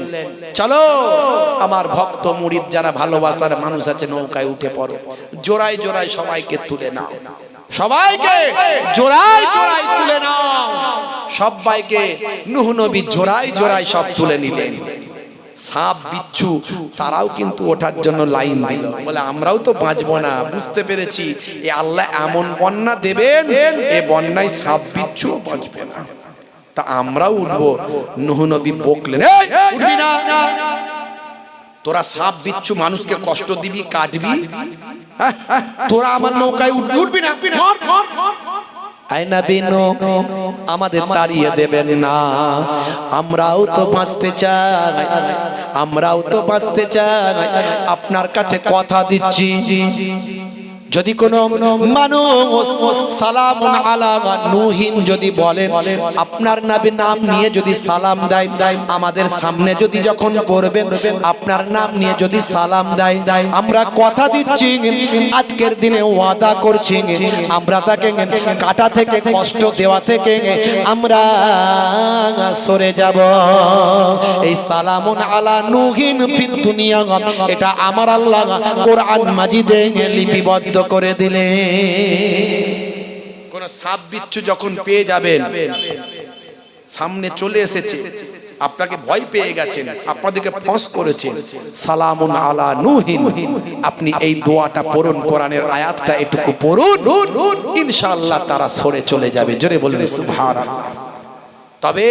চলো আমার ভক্ত মুরিদ যারা ভালোবাসার মানুষ আছে নৌকায় উঠে পড়ো, জোড়ায় জোড়ায় সবাইকে তুলে নাও, সবাইকে জোড়ায় জোড়ায় তুলে নাও। সবাইকে নূহ নবী জোড়ায় জোড়ায় সব তুলে নিলেন। সাপ বিচ্ছু তারাও কিন্তু ওঠার জন্য লাইন দিল, বলে আমরাও তো বাঁচবো না। বুঝতে পেরেছি এ আল্লাহ এমন বন্যা দেবেন, এ বন্যায় সাপ বিচ্ছু বাঁচবে না, তা আমরাও উঠবো। নূহ নবী বকলেন, উঠবি না, তোরা সাপ বিচ্ছু মানুষকে কষ্ট দিবি, কাটবি, তোরা আমার নৌকায় উঠবি না। আয় নবী নূহ, আমাদের তাড়িয়ে দেবেন না, আমরাও তো বাঁচতে চাই, আমরাও তো বাঁচতে চাই। আপনার কাছে কথা দিচ্ছি, যদি কোন মানুষ সালামুন আলা নূহিন যদি বলে, আপনার নবীর নাম নিয়ে যদি সালাম দেয়, আমাদের সামনে যদি যখন করবেন আপনার নাম নিয়ে যদি সালাম দেয়, আমরা কথা দিচ্ছি আজকের দিনে ওয়াদা করছি, আমরা তাকে কাটা থেকে কষ্ট দেওয়া থেকে আমরা সরে যাব। এই সালামুন আলা নূহিন ফিদ দুনিয়া, এটা আমার আল্লাহ কোরআন মাজিদে লিপিবদ্ধ করে দিলে। কোন সাপ বিচ্ছু যখন পেয়ে যাবেন, সামনে চলে এসেছে, আপনাকে ভয় পেয়ে গেছেন, আপনাদেরকে ফাঁস করেছেন, সালামুন আলা নূহিন, আপনি এই দোয়াটা পড়ুন, কোরআনের আয়াতটা এটুকু পড়ুন, ইনশাআল্লাহ তারা সরে চলে যাবে। জোরে বলুন সুবহানাল্লাহ। তবে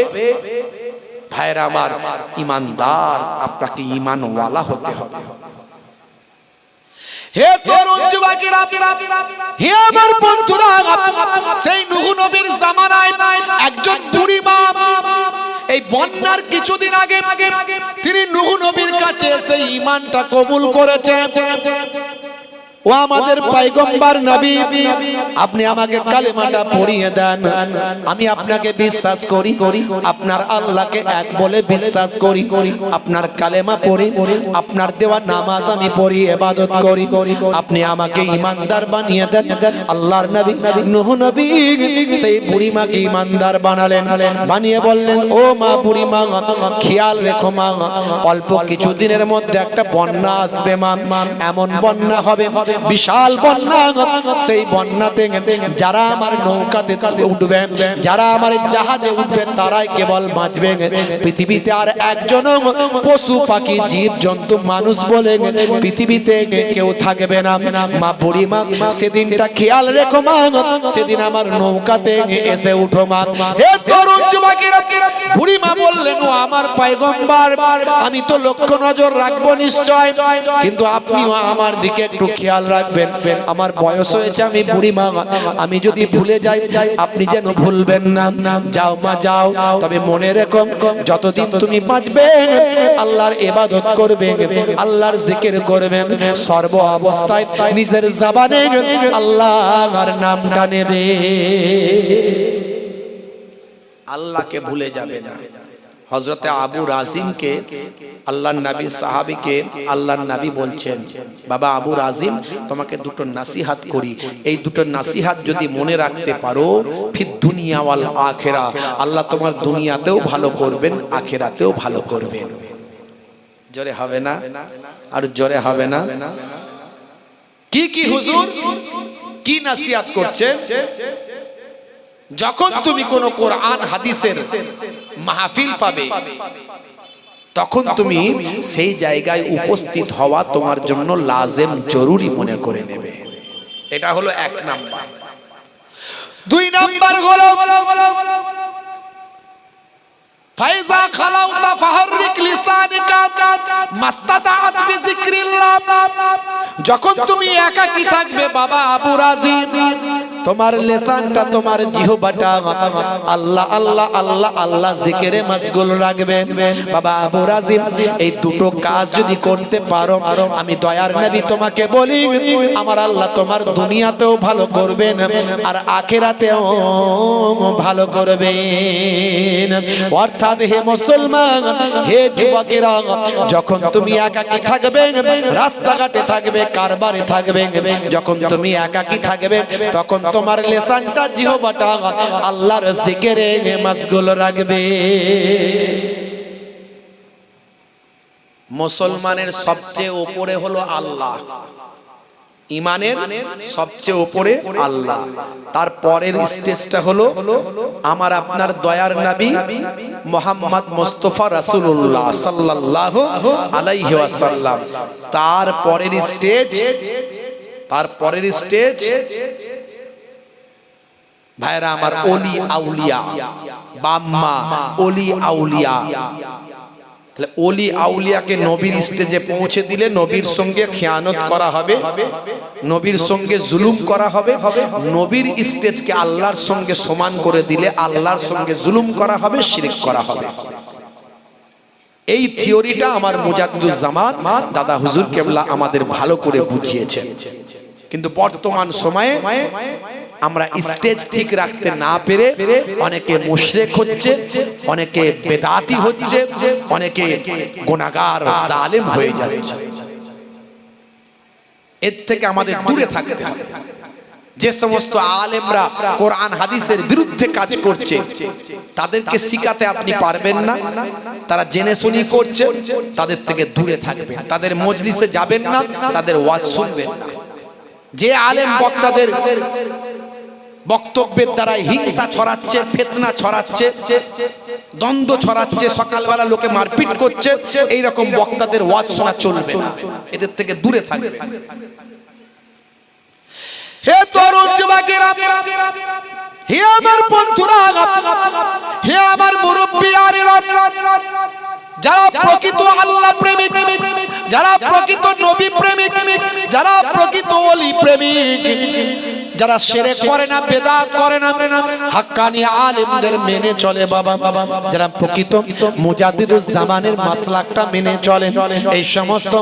ভাইরা আমার, ঈমানদার, আপনাকে ঈমানওয়ালা হতে হবে। হে তরুণ যুবকেরা, হে আমার বন্ধুরা, সেই নূহ নবীর জামানায় একজন বুড়ি মা এই বন্যার কিছুদিন আগে তিনি নূহ নবীর কাছে সেই ঈমানটা কবুল করেছে। ও আমাদের পয়গম্বর নবী, আপনি আমাকে কালেমাটা পড়িয়ে দেন, আমি আপনাকে বিশ্বাস করি, আপনার আল্লাহকে এক বলে বিশ্বাস করি, আপনার কালেমা পড়ি, আপনার দেওয়া নামাজ আমি পড়ি, ইবাদত করি, আপনি আমাকে ঈমানদার বানিয়ে দেন। আল্লাহর নবী নূহ নবী সেই বুড়ি মাকে ঈমানদার বানালেন, বানিয়ে বললেন, ও মা, বুড়ি মা, খেয়াল রেখো মা, অল্প কিছুদিনের মধ্যে একটা বন্যা আসবে মা, এমন বন্যা হবে, বিশাল বন্যা। সেই বন্যাতে যারা আমার নৌকাতে উঠবে, যারা আমার জাহাজে উঠবে, তারাই কেবল বাঁচবে, পৃথিবীতে আর একজন পশু পাখি জীব জন্তু মানুষ বলে পৃথিবীতে কেউ থাকবে না। মা, বুড়ি মা, সেদিনটা খেয়াল রেখো মা, সেদিন আমার নৌকাতে এসে উঠো মা। হে তরুণ যুবকেরা, বুড়ি মা বললেন, ও আমার পয়গম্বর, আমি তো লক্ষ্য নজর রাখবো নিশ্চয়, কিন্তু আপনিও আমার দিকে একটু খেয়াল রাখবেন, আমার বয়স হয়েছে, আমি বুড়ি মা, আমি যদি ভুলে যাই আপনি যেন ভুলবেন না। যাও মা যাও, তবে মনে রেখো যতদিন তুমি বাঁচবেন আল্লাহর ইবাদত করবেন, আল্লাহর জিকির করবেন, সর্ব অবস্থায় নিজের জবানে আল্লাহর নামটা নেবে, আল্লাহকে ভুলে যাবে না। হযরতে আবু রাজিমকে আল্লাহর নবী সাহাবীকে আল্লাহর নবী বলছেন, বাবা আবু রাজিম তোমাকে দুটো নসিহত করি, এই দুটো নসিহত যদি মনে রাখতে পারো ফির দুনিয়া ওয়াল আখিরা, আল্লাহ তোমার দুনিয়াতেও ভালো করবেন আখিরাতেও ভালো করবেন। জোরে হবে না? আর জোরে হবে না? কি কি হুজুর কি নসিহত করছেন? যখন তুমি কোন কোরআন হাদিসের মাহফিল পাবে তখন তুমি সেই জায়গায় উপস্থিত হওয়া তোমার জন্য লাজেম জরুরি মনে করে নেবে। এটা হলো এক নাম্বার। দুই নাম্বার হলো ফাইজা খালাউতা ফাহরিক লিসানিকা মাস্তাতাআত বিযিকরিল্লাহ, যখন তুমি একাকী থাকবে বাবা আবু রাজিম তোমার লিসানটা তোমার জিহ্বাটা আল্লাহ আল্লাহ আল্লাহ আল্লাহ জিকিরে মশগুল রাখবেন। বাবা আবু রাজিম এই দুটো কাজ যদি করতে পারো আমি দয়ার নবী তোমাকে বলি আমার আল্লাহ তোমার দুনিয়াতেও ভালো করবেন আর আখিরাতেও ভালো করবেন। অর্থাৎ হে মুসলমান, হে যুবকেরা, যখন তুমি একাকী থাকবে রাস্তাঘাটে থাকবে কারবারে থাকবে, যখন তুমি একাকী থাকবে তখন তোমার লিসানটা জিহ্বাটা আল্লাহর জিকিরে মশগুল রাখবে। মুসলমানের সবচেয়ে উপরে হলো আল্লাহ, ইমানের সবচেয়ে উপরে আল্লাহ, তারপরের স্টেজটা হলো আমার আপনার দয়ার নবী মুহাম্মদ মুস্তাফা রাসূলুল্লাহ সাল্লাল্লাহু আলাইহি ওয়াসাল্লাম, তারপরের স্টেজ ভাইরা আমার ওলি আউলিয়া, বাম্মা ওলি আউলিয়া। ওলি আউলিয়াকে নবীর স্টেজে পৌঁছে দিলে নবীর সঙ্গে খিয়ানত করা হবে, নবীর সঙ্গে জুলুম করা হবে, নবীর স্টেজকে আল্লাহর সঙ্গে সমান করে দিলে আল্লাহর সঙ্গে জুলুম করা হবে, শিরক করা হবে। এই থিওরিটা আমার মুজাদ্দিদুজ্জামান দাদা হুজুর কেবলা আমাদের ভালো করে বুঝিয়েছেন। কিন্তু বর্তমান সময়ে আমরা স্টেজ ঠিক রাখতে না পেরে অনেকে মুশরিক হচ্ছে, অনেকে বেদাতি হচ্ছে, অনেকে গুনাহগার জালেম হয়ে যাচ্ছে। এর থেকে আমাদের দূরে থাকতে হবে। যে সমস্ত আলেমরা কোরআন হাদিসের বিরুদ্ধে কাজ করছে তাদেরকে শিখাতে আপনি পারবেন না, তারা জেনে শুনি করছে, তাদের থেকে দূরে থাকবেন, তাদের মজলিসে যাবেন না, তাদের ওয়াজ শুনবেন না। যে আলেম বক্তাদের বক্তব্যের দ্বারা হিংসা ছড়াচ্ছে, ফিতনা ছড়াচ্ছে, দ্বন্দ্ব ছড়াচ্ছে, সকালবেলা লোকে মারপিট করছে, এই রকম বক্তাদের ওয়াজ শোনা চলবে না, এদের থেকে দূরে থাকবে। হে তরুণ যুবকেরা, হে আমার বন্ধুরা, হে আমার মুরব্বিয়ানেরা, যারা প্রকৃত আল্লাহ প্রেমিক, যারা প্রকৃত নবী প্রেমিক, যারা প্রকৃত ওলি প্রেমিক, যারা শিরক করে না, বেদাত করে না, হাক্কানি আলেমদের মেনে চলে বাবা, যারা প্রকৃত মুজাদ্দিদুজ্জামানের মাসলাকটা মেনে চলে, এই সমস্ত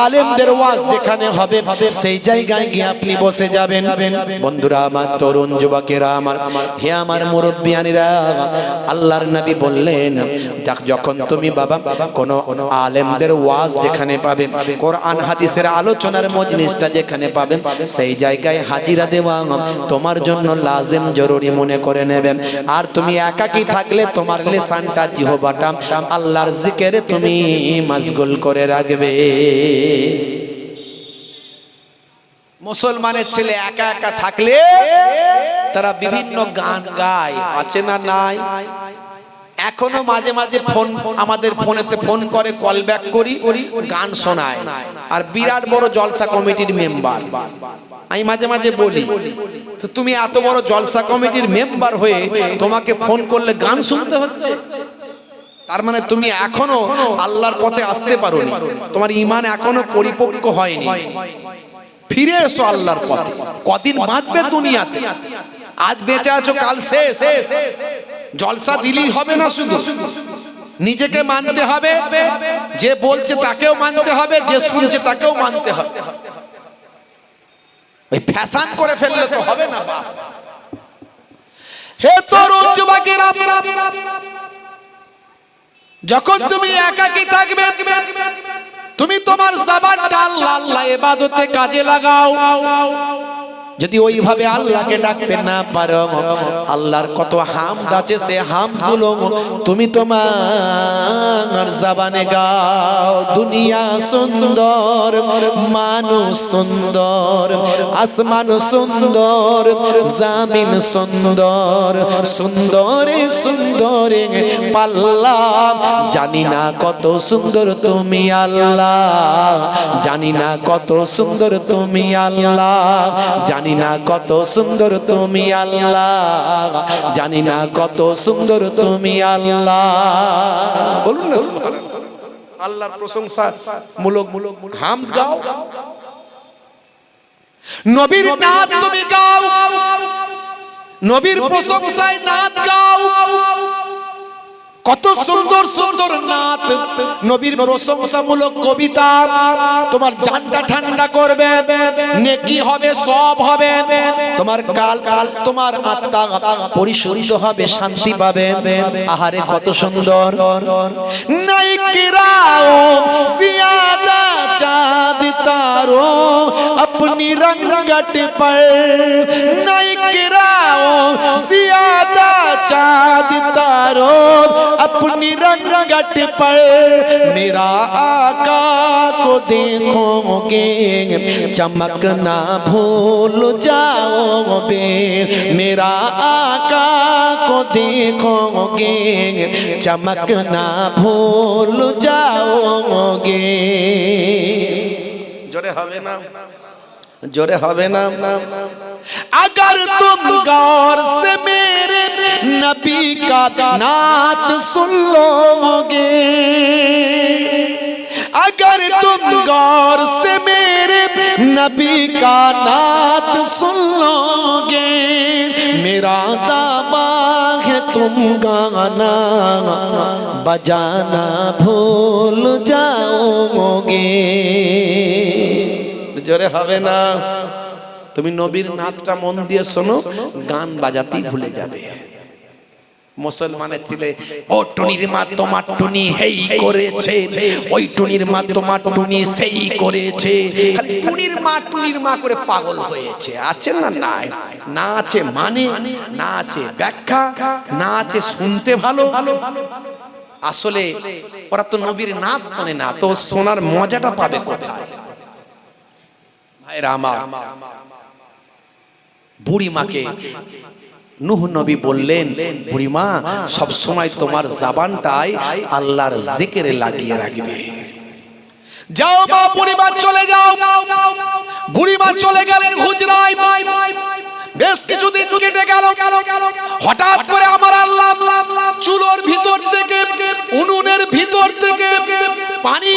আলেমদের ওয়াজ যেখানে হবে সেই জায়গায় গিয়ে আপনি বসে যাবেন। বন্ধুরা আমার, তরুণ যুবকেরা আমার, হে আমার মুরব্বিয়ানেরা, আল্লাহর নবী বললেন যখন তুমি বাবা কোন আলেমদের ওয়াজ যেখানে পাবেন, কোরআন হাদিসের আলোচনার মজলিসটা যেখানে পাবেন, সেই জায়গায় হাজিরা দেওয়া তোমার জন্য লাজিম জরুরি মনে করে নেবেন। আর তুমি একাকী থাকলে তোমার লিসানটা জিহ্বাটা আল্লাহর জিকিরে তুমি মশগুল করে রাখবে। মুসলমানের ছেলে একা একা থাকলে তারা বিভিন্ন গান গায়, আছে না নাই? এখনো মাঝে মাঝে ফোন, আমাদের ফোনেতে ফোন করে, কল ব্যাক করি, গান শোনায়, আর বিরাট বড় জলসা কমিটির মেম্বার। আমি মাঝে মাঝে বলি, তো তুমি এত বড় জলসা কমিটির মেম্বার হয়ে তোমাকে ফোন করলে গান শুনতে হচ্ছে, তার মানে তুমি এখনো আল্লাহর পথে আসতে পারোনি, তোমার ঈমান এখনো পরিপক্ক হয়নি। ফিরে এসো আল্লাহর পথে। কদিন বাঁচবে দুনিয়াতে, আজ বেঁচে আছো কাল শেষ। জলসা দিলেই হবে না, শুধু নিজেকে মানতে হবে, যে বলছে তাকেও মানতে হবে, যে শুনছে তাকেও মানতে হবে। ওই ফ্যাশন করে ফেললে তো হবে না বাপ। হে তরুণ যুবকেরা, যখন তুমি একাকী থাকবে, তুমি তোমার জবানটা আল্লাহ আল্লাহ ইবাদতে কাজে লাগাও। যদি ওইভাবে আল্লাহকে ডাকতে না পারো, আল্লাহর কত হামদ আছে, সে হামদগুলো তুমি তোমার জবানে গাও। দুনিয়া সুন্দর, মানুষ সুন্দর, আসমান সুন্দর, জমিন সুন্দর, সুন্দরে সুন্দরে পাল্লা। জানি না কত সুন্দর তুমি আল্লাহ, জানি না কত সুন্দর তুমি আল্লাহ, জানি না কত সুন্দর তুমি আল্লাহ, জানি না কত সুন্দর তুমি আল্লাহ। বলুন না সুবহানাল্লাহ। আল্লাহর প্রশংসা মূলক হামদ গাও, নবীর নাত তুমি গাও, নবীর প্রশংসায় নাত গাও। কত সুন্দর সুন্দর নাত, নবীর প্রশংসামূলক কবিতা তোমার জানটা ঠান্ডা করবে, নেকি হবে, সব হবে। তোমার কাল তোমার আত্মা পরিশুদ্ধ হবে, শান্তি পাবে। আহারে কত সুন্দর। নাই কিরাও জিয়াদা চাঁদ তারো अपनी रंगट पर, नहीं गिराओ ज़ियादा चाँद तारो अपनी रंगट पर। मेरा आका को देखोगे चमक ना भूल जाओगे, मेरा आका को देखोगे चमक ना भूल जाओगे। जोरे হবে না, जोरे হবে না। अगर तुम गौर से मेरे नबी का नात सुन लोगे, अगर तुम गौर से मेरे नबी का नात सुन लोगे, मेरा दावा है तुम गाना बजाना भूल जाओगे। জোরে হবে না। তুমি নবীর নাতটা মন দিয়ে শোনো, গান বাজাতেই ভুলে যাবে। মুসলমানের ছেলে, ও টুনির মা তোমার টুনি হেই করেছে, ওই টুনির মা তোমার টুনি সেই করেছে। খালি টুনির মা করে পাগল হয়েছে। আছে না? নাই। না আছে মানে, না আছে ব্যাখ্যা, না আছে শুনতে ভালো। আসলে ওরা তো নবীর নাত শোনে না, তো শোনার মজাটা পাবে কোথায়? ভাইরা আমার, বুড়ি মাকে নূহ নবী বললেন, বুড়ি মা সব সময় তোমার জবানটাই আল্লাহর জিকিরে লাগিয়ে রাখবে। যাও মা, বুড়ি মা চলে যাও। বুড়ি মা চলে গেলেন হুজরায়। বেশ কিছুদিন কেটে গেল। হঠাৎ করে আমার আল্লাহ চুলোর ভিতর থেকে, উনুনের ভিতর থেকে পানি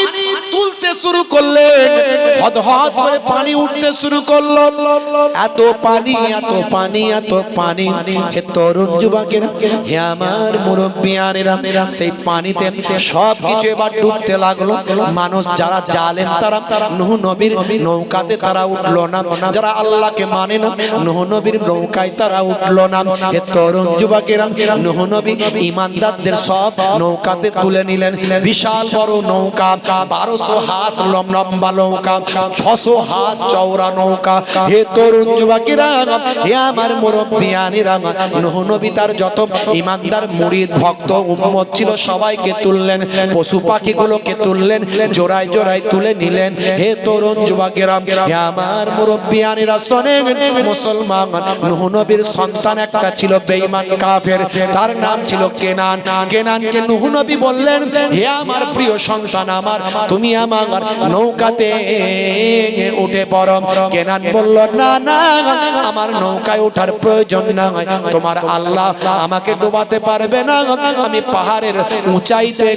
তুলতে শুরু করলেন। হদহদ করে পানি উঠতে শুরু করলো। এত পানি, এত পানি, এত পানি। হে তরুণ যুবকেরা, হে আমার মুরব্বিয়ানেরা, সেই পানিতে সব কিছু এবার ডুবতে লাগলো। মানুষ যারা জালেম, তারা নূহ নবীর নৌকাতে তারা উঠলো না। যারা আল্লাহকে মানে না, নূহ নবীর নৌকায় তারা উঠলো না। হে তরুণ যুবকেরা, নূহ নবী ঈমানদারদের সব নৌকাতে তুলে নিলেন। বিশাল বড় নৌকা, 1200 হাত লম্বা নৌকা, 600 হাত চওড়া নৌকা। হে তরুণ যুবকেরা, হে আমার মুরব্বিয়ানেরা, নূহ নবী তার যত ঈমানদার মুরিদ ভক্ত উম্মত ছিল সবাইকে তুললেন, পশু পাখিগুলোকে তুললেন, জোড়ায় জোড়ায় তুলে নিলেন। হে তরুণ যুবকেরা, হে আমার মুরব্বিয়ানেরা শোনেন, মুসলমান নূহ নবীর সন্তান একটা ছিল বেঈমান কাফের, তার নাম ছিল কেনান। কেনানকে নূহ নবী বললেন, হে আমার প্রিয় সন্তান আমার, তুমি আমার নৌকাতে উঠে পড়ো। কেনান বলল না না, আমার নৌকায় ওঠার প্রয়োজন নাই, তোমার আল্লাহ আমাকে ডুবাতে পারবে না, আমি পাহাড়ের উঁচাইতে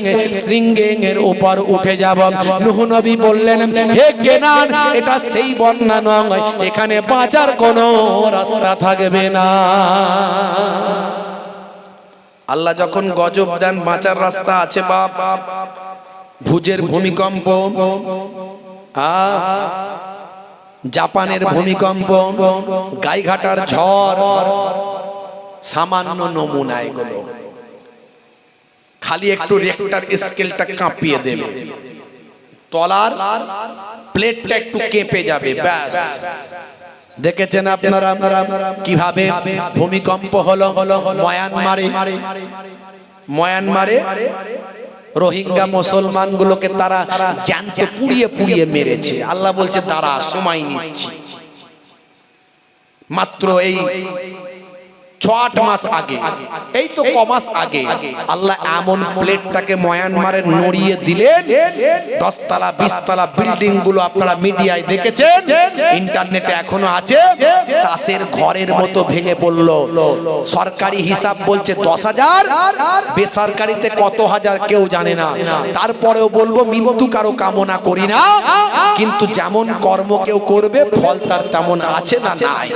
শৃঙ্গের উপর উঠে যাব। নূহ নবী বললেন, হে কেনান, এটা সেই বন্যা নয়, এখানে বাঁচার কোনো রাস্তা থাকবে না। আল্লাহ যখন গজব দেন, বাঁচার রাস্তা আছে বাপ। ভুজের ভূমিকম্প, জাপানের ভূমিকম্প, গাইঘাটার ঝড়, সামান্য নমুনা এগুলো। খালি একটু রেক্টার স্কেলটা কাঁপিয়ে দেবে, তলার প্লেটটা একটু কেঁপে যাবে, ব্যাস। দেখেছেন আপনারা কিভাবে ভূমিকম্প হলো মায়ানমারে রোহিঙ্গা মুসলমানগুলোকে তারা জ্যান্ত পুড়িয়ে পুড়িয়ে মেরেছে। আল্লাহ বলছে তারা সময় নিচ্ছে। মাত্র এই 6-8 মাস আগে, এই তো কমাস আগে আল্লাহ এমন প্লেটটাকে মায়ানমারে নড়িয়ে দিলেন, 10 তলা 20 তলা বিল্ডিং গুলো আপনারা মিডিয়ায় দেখেছেন, ইন্টারনেটে এখনো আছে, তাসের ঘরের মতো ভেঙে পড়ল। সরকারি হিসাব বলছে 10,000, বেসরকারিতে কত হাজার কেউ জানে না। তারপরেও বলবো মৃত্যু কারো কামনা করি না, কিন্তু যেমন কর্ম কেউ করবে ফল তার তেমন আছে না নাই।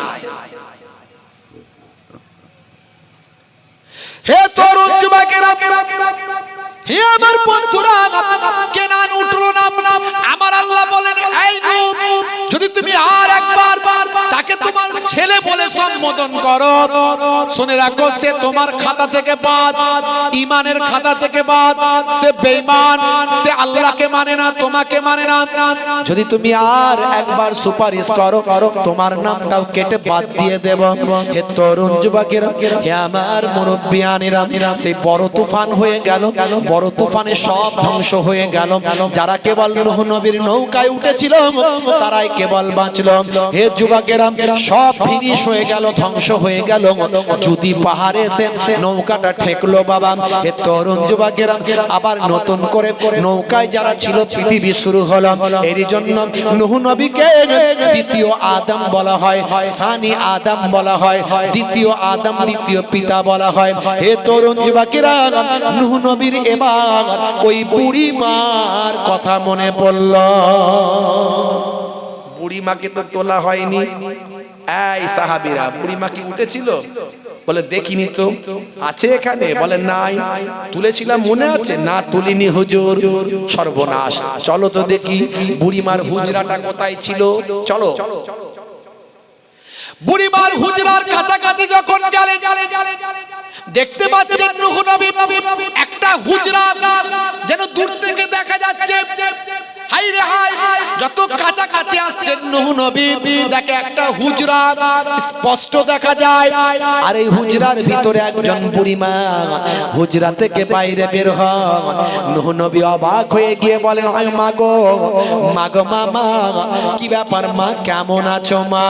হে তরুণ যুবকেরা, হে আমার বন্ধুরা, কেনান উঠলো না। আমার আল্লাহ বলেন, এই নূহ, যদি তুমি আর একবার তাকে তোমার ছেলে বলে সম্বোধন করো, শুনে রাখো সে তোমার খাতা থেকে বাদ, ঈমানের খাতা থেকে বাদ, সে বেঈমান, সে আল্লাহকে মানে না, তোমাকে মানে না। যদি তুমি আর একবার সুপারিশ করো, তোমার নামটাও কেটে বাদ দিয়ে দেব। হে তরুণ যুবকেরা, হে আমার মুরব্বিয়ানেরা, সেই বড় তুফান হয়ে গেল, বড় তুফানে সব ধ্বংস হয়ে গেল। যারা কেবল নূহ নবীর নৌকায় উঠেছিল তারাই কেবল বাঁচল। হে যুবকেরা, সব ফিনিশ হয়ে গেল, ধ্বংস হয়ে গেল। যদি পাহাড়ে এসে নৌকাটা ঠেকলো বাবা। হে তরুণ যুবকেরা, আবার নতুন করে নৌকায় যারা ছিল পৃথিবী শুরু হলো। এর জন্য নূহ নবীকে দ্বিতীয় আদম বলা হয়, সানি আদম বলা হয়, দ্বিতীয় আদম, দ্বিতীয় পিতা বলা হয়। হে তরুণ যুবকেরা, নূহ নবীর এবার ওই বুড়ি মার কথা মনে পড়ল। বুড়ি মাকে তো তোলা হয়নি। এই সাহাবীরা, বুড়ি মা কি উঠেছিল? বলে দেখিনি তো। আছে এখানে? বলে নাই। তুলেছিলাম মনে আছে? না তুলিনি হুজুর। সর্বনাশ, চলো তো দেখি বুড়িমার হুজরাটা কোথায় ছিল। চলো। বুড়িমার হুজরার কাছাকাছি যখন গেলেন, দেখতে পাচ্ছেন নূহ নবী একটা হুজরা যেন দূর থেকে দেখা যাচ্ছে। হাই রে হাই, যত কাছাকাছি আসছেন নূহ নবী দেখে একটা হুজরা স্পষ্ট দেখা যায়। আর এই হুজরার ভিতরে একজন বুড়িমা হুজরা থেকে বাইরে বের হন। নূহ নবী অবাক হয়ে গিয়ে বলেন, মা গো, মা গো, মা, কি ব্যাপার মা, কেমন আছো মা?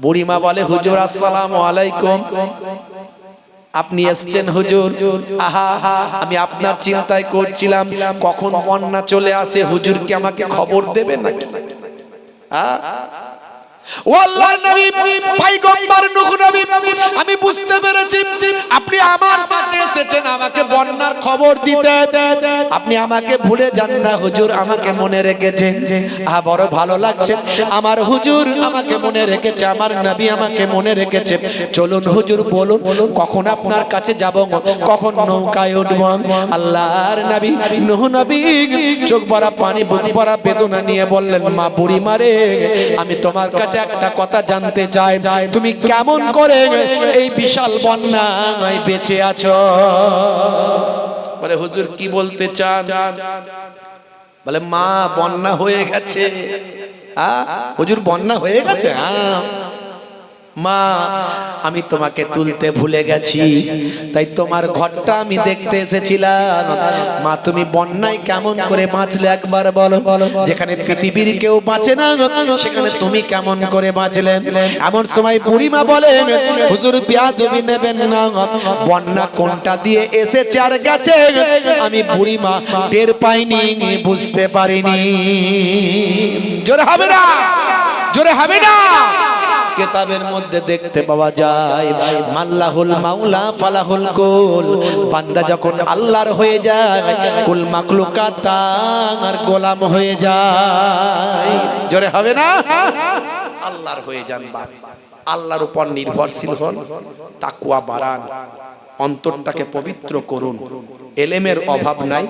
বুড়িমা বলে, হুজুর আসসালামু আলাইকুম। আপনি এসেছেন হুজুর? আহা, আমি আপনার চিন্তায় করছিলাম কখন বন্যা চলে আসে, হুজুর কি আমাকে খবর দেবে নাকি? ও আল্লাহর নবী পয়গম্বর নূহ নবী, আমি বুঝতে পেরেছি আপনি আমার কাছে এসেছেন আমাকে বন্যার খবর দিতে। আপনি আমাকে ভুলে যান না হুজুর, আমাকে মনে রেখেছেন। বড় ভালো লাগছে, আমার হুজুর আমাকে মনে রেখেছে, আমার নবী আমাকে মনে রেখেছে। চলুন হুজুর বলুন কখন আপনার কাছে যাব, কখন নৌকায় উঠব। আল্লাহর নবী নূহ নবী চোখ ভরা পানি, বুক ভরা বেদনা নিয়ে বললেন, মা বুড়ি মারে, আমি তোমার কাছে একটা কথা জানতে চাই, তুমি কেমন করে এই বিশাল বন্যায় বেঁচে আছো? বলে হুজুর কি বলতে চান? বলে মা বন্যা হয়ে গেছে। হুজুর বন্যা হয়ে গেছে? মা আমি তোমাকে তুলতে ভুলে গেছি, তাই তোমার ঘরটা আমি দেখতে এসেছিলাম। মা তুমি বন্যায় কেমন করে বাঁচলে একবার বলো, যেখানে পৃথিবীর কেউ বাঁচে না সেখানে তুমি কেমন করে বাঁচলেন? এমন সময় বুড়িমা বলেন, হুজুর বেয়াদবি নেবেন না, বন্যা কোনটা দিয়ে এসেছে আর গেছে আমি বুড়িমা টের পাইনি, বুঝতে পারিনি। জোরে হবে না, জোরে হবে না। কিতাবের মধ্যে দেখতে পাওয়া যায়, মাল্লাহুল মাওলা ফালাহুল কুল, বান্দা যখন আল্লাহর হয়ে যায় কুল মাখলুকাত তার গোলাম হয়ে যায়। জোরে হবে না, আল্লাহর হয়ে যান বাপ, আল্লাহর উপর নির্ভরশীল হন, তাকওয়া বাড়ান, অন্তরটাকে পবিত্র করুন। এলেমের অভাব নাই,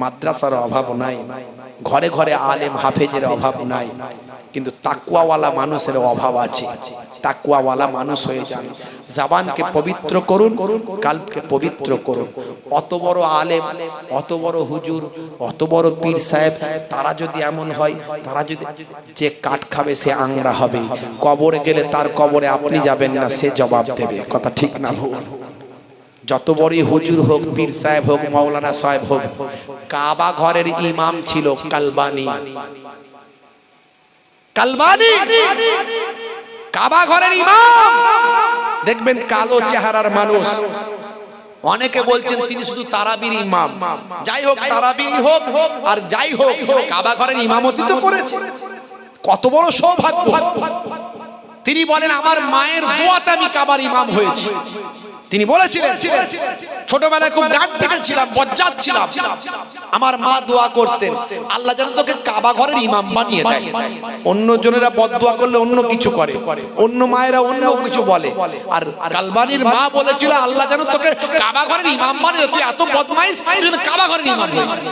মাদ্রাসার অভাব নাই, ঘরে ঘরে আলেম হাফেজের অভাব নাই, কিন্তু তাকওয়াওয়ালা মানুষের অভাব আছে। তাকওয়াওয়ালা মানুষ হয়ে যান, জবানকে পবিত্র করুন, কালবকে পবিত্র করুন। অত বড় আলেম, অত বড় হুজুর, অত বড় পীর সাহেব, তারা যদি এমন হয়, তারা যদি যে কাঠ খাবে সে আংড়া হবে, কবরে গেলে তার কবরে আপনি যাবেন না, সে জবাব দেবে। কথা ঠিক না ভুল? যত বড়ই হুজুর হোক, পীর সাহেব হোক, মাওলানা সাহেব হোক, কাবা ঘরের ইমাম ছিল কালবানি। কালবানি কাবা ঘরের ইমাম, দেখবেন কালো চেহারার মানুষ। অনেকে বলছেন তিনি শুধু তারাবির ইমাম। যাই হোক, তারাবির হোক আর যাই হোক, কাবা ঘরের ইমামতি তো করেছে। কত বড় সৌভাগ্য! তিনি বলেন আমার মায়ের দোয়াতে আমি কাবার ইমাম হয়েছি। তিনি বলেছিলেন ছোটবেলায় খুব ডাক পেটেছিলাম, বজ্জাত ছিলাম, আমার মা দোয়া করতেন আল্লাহ যেন তোকে কাবা ঘরের ইমাম বানিয়ে দেয়। অন্য জনেরা বদদোয়া করলে অন্য কিছু করে, অন্য মায়েরা অন্য কিছু বলে, আর কালবানির মা বলেছিল আল্লাহ যেন তোকে কাবা ঘরের ইমাম বানিয়ে দেয়, তুই এত বদমাইশ, তুই যেন কাবা ঘরের ইমাম হয়ে যাস।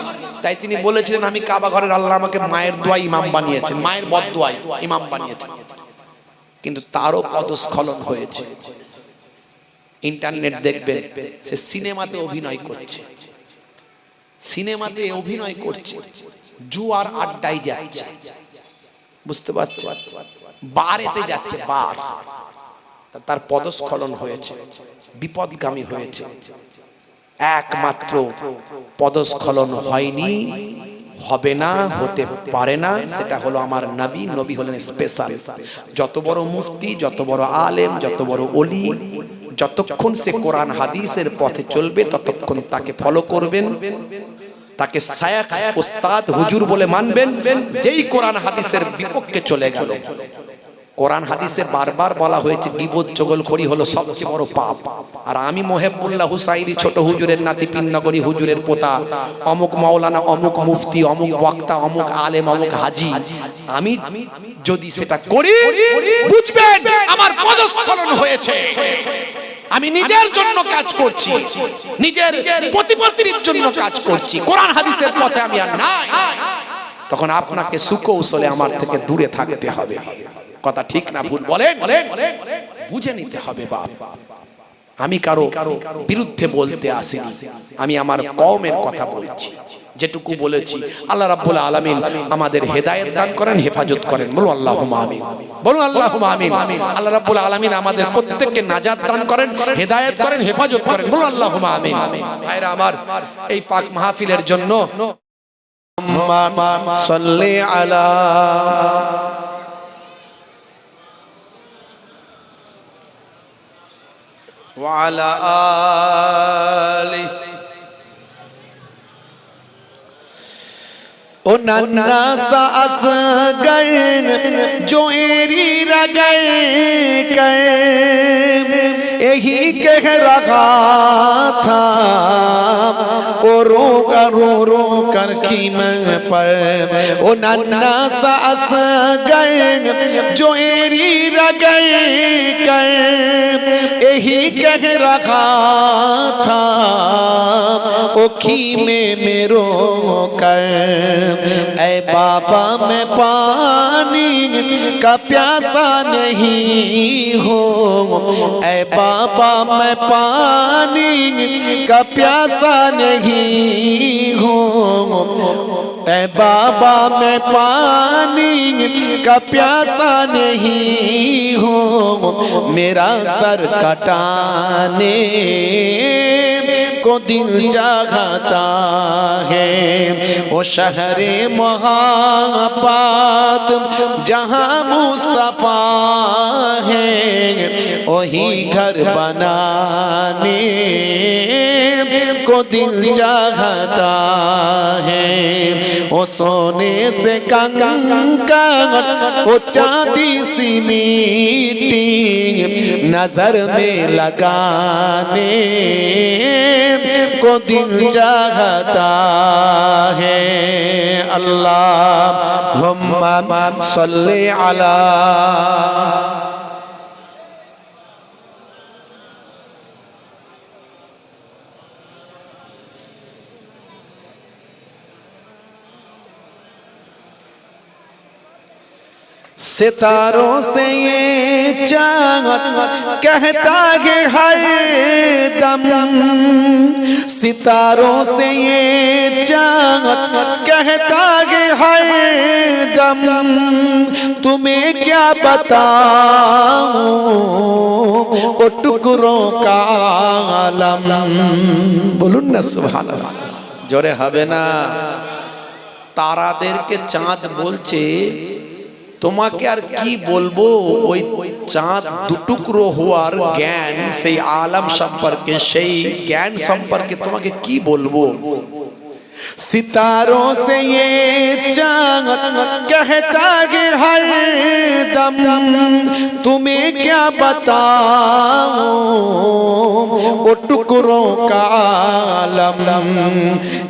তাই তিনি বলেছিলেন আমি কাবা ঘরের, আল্লাহ আমাকে মায়ের দোয়ায় ইমাম বানিয়েছেন, মায়ের বদদোয়ায় ইমাম বানিয়েছেন। কিন্তু তারও পদস্খলন হয়েছে। ইন্টারনেট দেখবেন, সে সিনেমাতে অভিনয় করছে, সিনেমাতে অভিনয় করছে, জুয়ার আড্ডায় যাচ্ছে, বুঝতে পারছে, বারেতে যাচ্ছে, বার, তার পদস্খলন হয়েছে, বিপদগামী হয়েছে। একমাত্র পদস্খলন হয়নি, হবে না, হতে পারে না, সেটা হলো আমার নবী। নবী হলেন স্পেশাল। যত বড় মুফতি, যত বড় আলেম, যত বড় ওলি, যতক্ষণ সে কোরআন হাদিসের পথে চলবে ততক্ষণ তাকে ফলো করবেন, তাকে শায়খ, উস্তাদ, হুজুর বলে মানবেন। যেই কোরআন হাদিসের বিপক্ষে চলে গেল, কোরআন হাদিসে বারবার বলা হয়েছে গীবত, চগলখড়ি হলো সবচেয়ে বড় পাপ। আর আমি মোহেবুল্লাহ হুসাইনি, ছোট হুজুরের নাতি, পিননগরী হুজুরের পোতা, অমুক মাওলানা, অমুক মুফতি, অমুক বক্তা, অমুক আলেম, অমুক হাজি, আমি যদি সেটা করি বুঝবেন আমার পদস্খলন হয়েছে। আমি নিজের জন্য কাজ করছি, নিজের প্রতিপত্তির জন্য কাজ করছি, কোরআন হাদিসের পথে আমি আর নাই। তখন আপনাকে সুকৌশলে আমার থেকে দূরে থাকতে হবে। কথা ঠিক না ভুল বলেন? বুঝে নিতে হবে বাপ। আমি কারো বিরুদ্ধে বলতে আসিনি, আমি আমার কওমের কথা বলছি। যেটুকু বলেছি আল্লাহ রাব্বুল আলামিন আমাদের হেদায়েত দান করেন, হেফাজত করেন। বলুন আল্লাহুম্মা আমিন, বলুন আল্লাহুম্মা আমিন। আল্লাহ রাব্বুল আলামিন আমাদের প্রত্যেককে নাজাত দান করেন, হেদায়েত করেন, হেফাজত করেন। বলুন আল্লাহুম্মা আমিন। ভাইরা আমার, এই পাক মাহফিলের জন্য সাল্লি আলা ওয়া আলা আলি ओ नन्ना सा असगर जो एरी रगड़ कर यही कह रहा था, ओ रोगा रो रो कर खीमन पर। ओ नन्ना सा असगर जो एरी रगड़ कर यही कह रहा था, ओ खीमे में रो कर ऐ बाबा मैं पानी का प्यासा नहीं हूँ, ऐ बाबा मैं पानी का प्यासा नहीं हूँ, ऐ बाबा मैं पानी का प्यासा नहीं हूँ। मेरा सर कटाने को दिल चाहता है, वो शहरे मोहब्बत जहाँ मुस्तफा है, वही घर बनाने को दिल चाहता है। वो सोने से कंकर, वो चांदी सी मिट्टी नजर में लगाने को दिल चाहता है। अल्लाहुम्मा सल्ली अला सितारों से ये चाँद कहता है हर दम, सितारों से ये चाँद कहता है हर दम, तुम्हें क्या बताऊं ओ टुकड़ों का आलम। बोलुन ना सुभान अल्लाह, जोरे হবে না। তারাদেরকে চাঁদ বলছে তোমাকে আর কি বলবো, ওই চাঁদ দুটুকরো হওয়ার জ্ঞান, সেই আলম সম্পর্কে, সেই জ্ঞান সম্পর্কে তোমাকে কি বলবো। सितारों से ये चाँद कहता है हर दम, तुम्हें क्या बताऊं वो टुकड़ों का आलम।